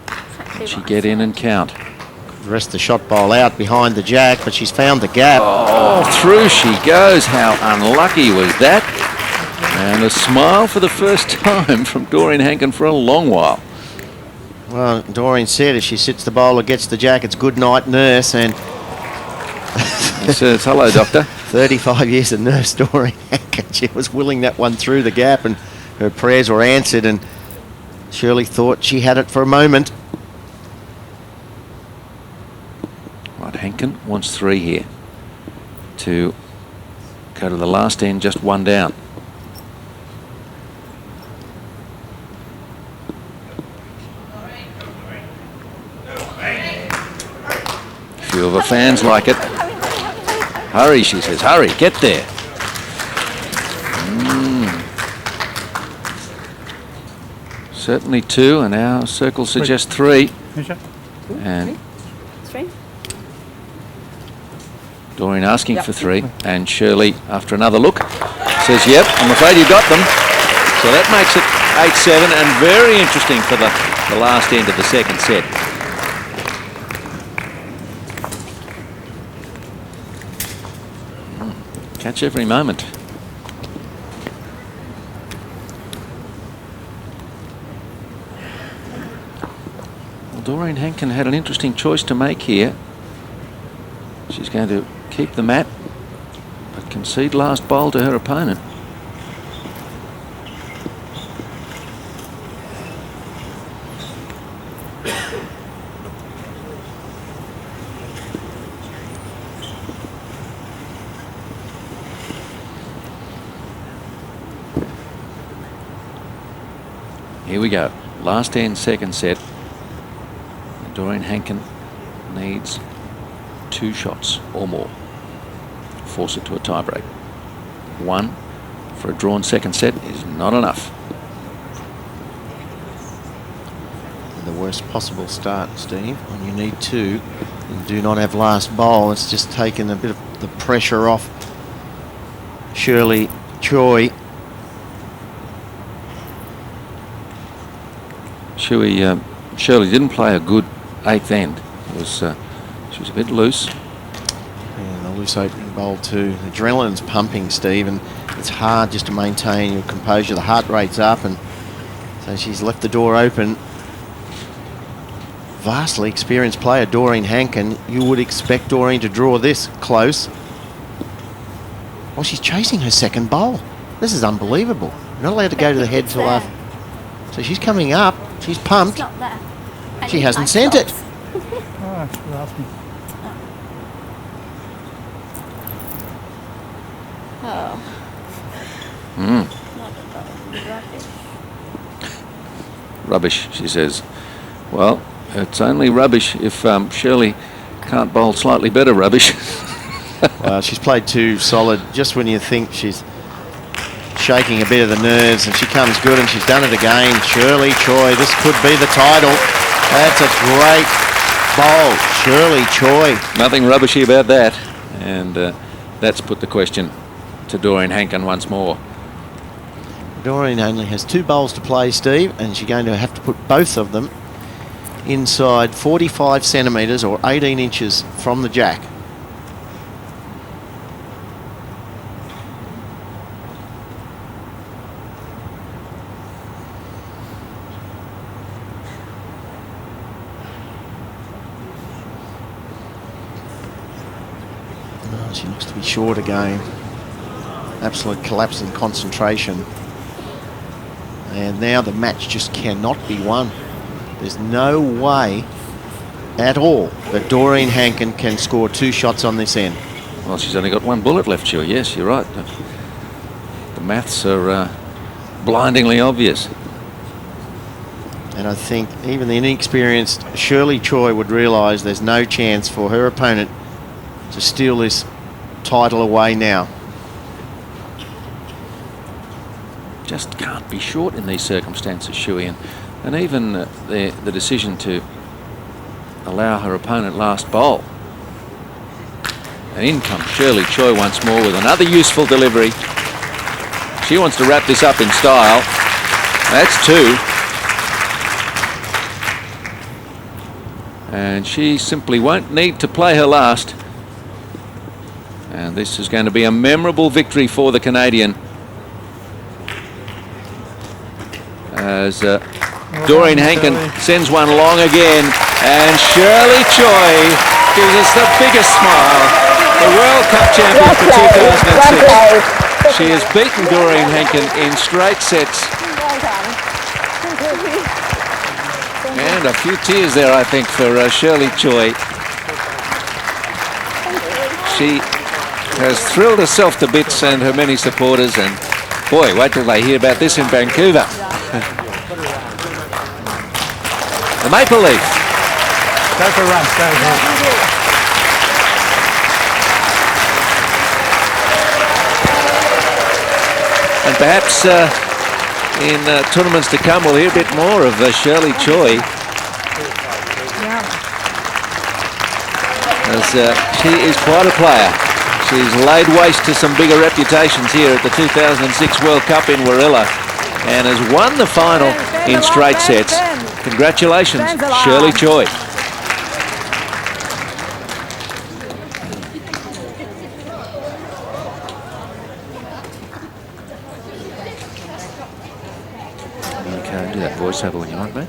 Exactly Can she what I get in said. and count? rest the shot bowl out behind the jack, but she's found the gap. Oh, through she goes. How unlucky was that? And a smile for the first time from Doreen Hankin for a long while. Well, Doreen said as she sits the bowler, gets the jack, it's good night nurse, and He says, hello, doctor. 35 years of nurse Doreen Hankin. She was willing that one through the gap, and her prayers were answered, and Shirley thought she had it for a moment. Right, Hankin wants 3 here to go to the last end, just 1 down. Few of her fans like it. Hurry, she says, hurry, get there. Certainly 2, and our circle suggests 3. And 3. Doreen asking for 3, and Shirley, after another look, says, yep, I'm afraid you got them. So that makes it 8-7, and very interesting for the last end of the second set. Catch every moment. Well, Doreen Hankin had an interesting choice to make here. She's going to keep the mat, but concede last bowl to her opponent. Here we go. Last end, second set. Doreen Hankin needs 2 shots or more. Force it to a tiebreak. 1 for a drawn second set is not enough. The worst possible start, Steve, when you need 2 and do not have last bowl. It's just taken a bit of the pressure off Shirley Choi. Shirley didn't play a good 8th end. It was, she was a bit loose. And the loose opening bowl too. Adrenaline's pumping, Steve, and it's hard just to maintain your composure. The heart rate's up, and so she's left the door open. Vastly experienced player, Doreen Hankin. You would expect Doreen to draw this close. Well, she's chasing her second bowl. This is unbelievable. You're not allowed to go to the head till after. So she's coming up. She's pumped. It's not there. And She it's hasn't my sent it. shots. Oh, she's asking. Oh. Mm. Not rubbish. Rubbish, she says. Well, it's only rubbish if Shirley can't bowl slightly better rubbish. Well, she's played too solid. Just when you think she's shaking a bit of the nerves, and she comes good, and she's done it again. Shirley Choi, this could be the title. That's a great bowl, Shirley Choi. Nothing rubbishy about that. And that's put the question to Doreen Hankin once more. Doreen only has 2 bowls to play, Steve, and she's going to have to put both of them inside 45 centimetres or 18 inches from the jack. She looks to be short again. Absolute collapse in concentration. And now the match just cannot be won. There's no way at all that Doreen Hankin can score 2 shots on this end. Well, she's only got 1 bullet left, sure. Yes, you're right. The maths are blindingly obvious. And I think even the inexperienced Shirley Choi would realise there's no chance for her opponent to steal this title away now. Just can't be short in these circumstances, Shuey. And even the decision to allow her opponent last bowl. And in comes Shirley Choi once more with another useful delivery. She wants to wrap this up in style. That's 2. And she simply won't need to play her last. And this is going to be a memorable victory for the Canadian. As Doreen Hankin sends one long again. And Shirley Choi gives us the biggest smile. The World Cup champion for 2006. She has beaten Doreen Hankin in straight sets. And a few tears there, I think, for Shirley Choi. She has thrilled herself to bits and her many supporters. And boy, wait till they hear about this in Vancouver. The Maple Leaf. Go for a run. Go. And perhaps in tournaments to come, we'll hear a bit more of Shirley Choi. As she is quite a player. She's laid waste to some bigger reputations here at the 2006 World Cup in Warilla and has won the final in straight sets. Congratulations, Shirley Choi. You can do that voiceover when you want, mate.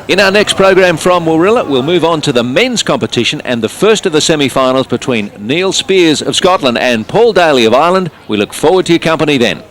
In our next program from Warilla, we'll move on to the men's competition and the first of the semi-finals between Neil Spears of Scotland and Paul Daly of Ireland. We look forward to your company then.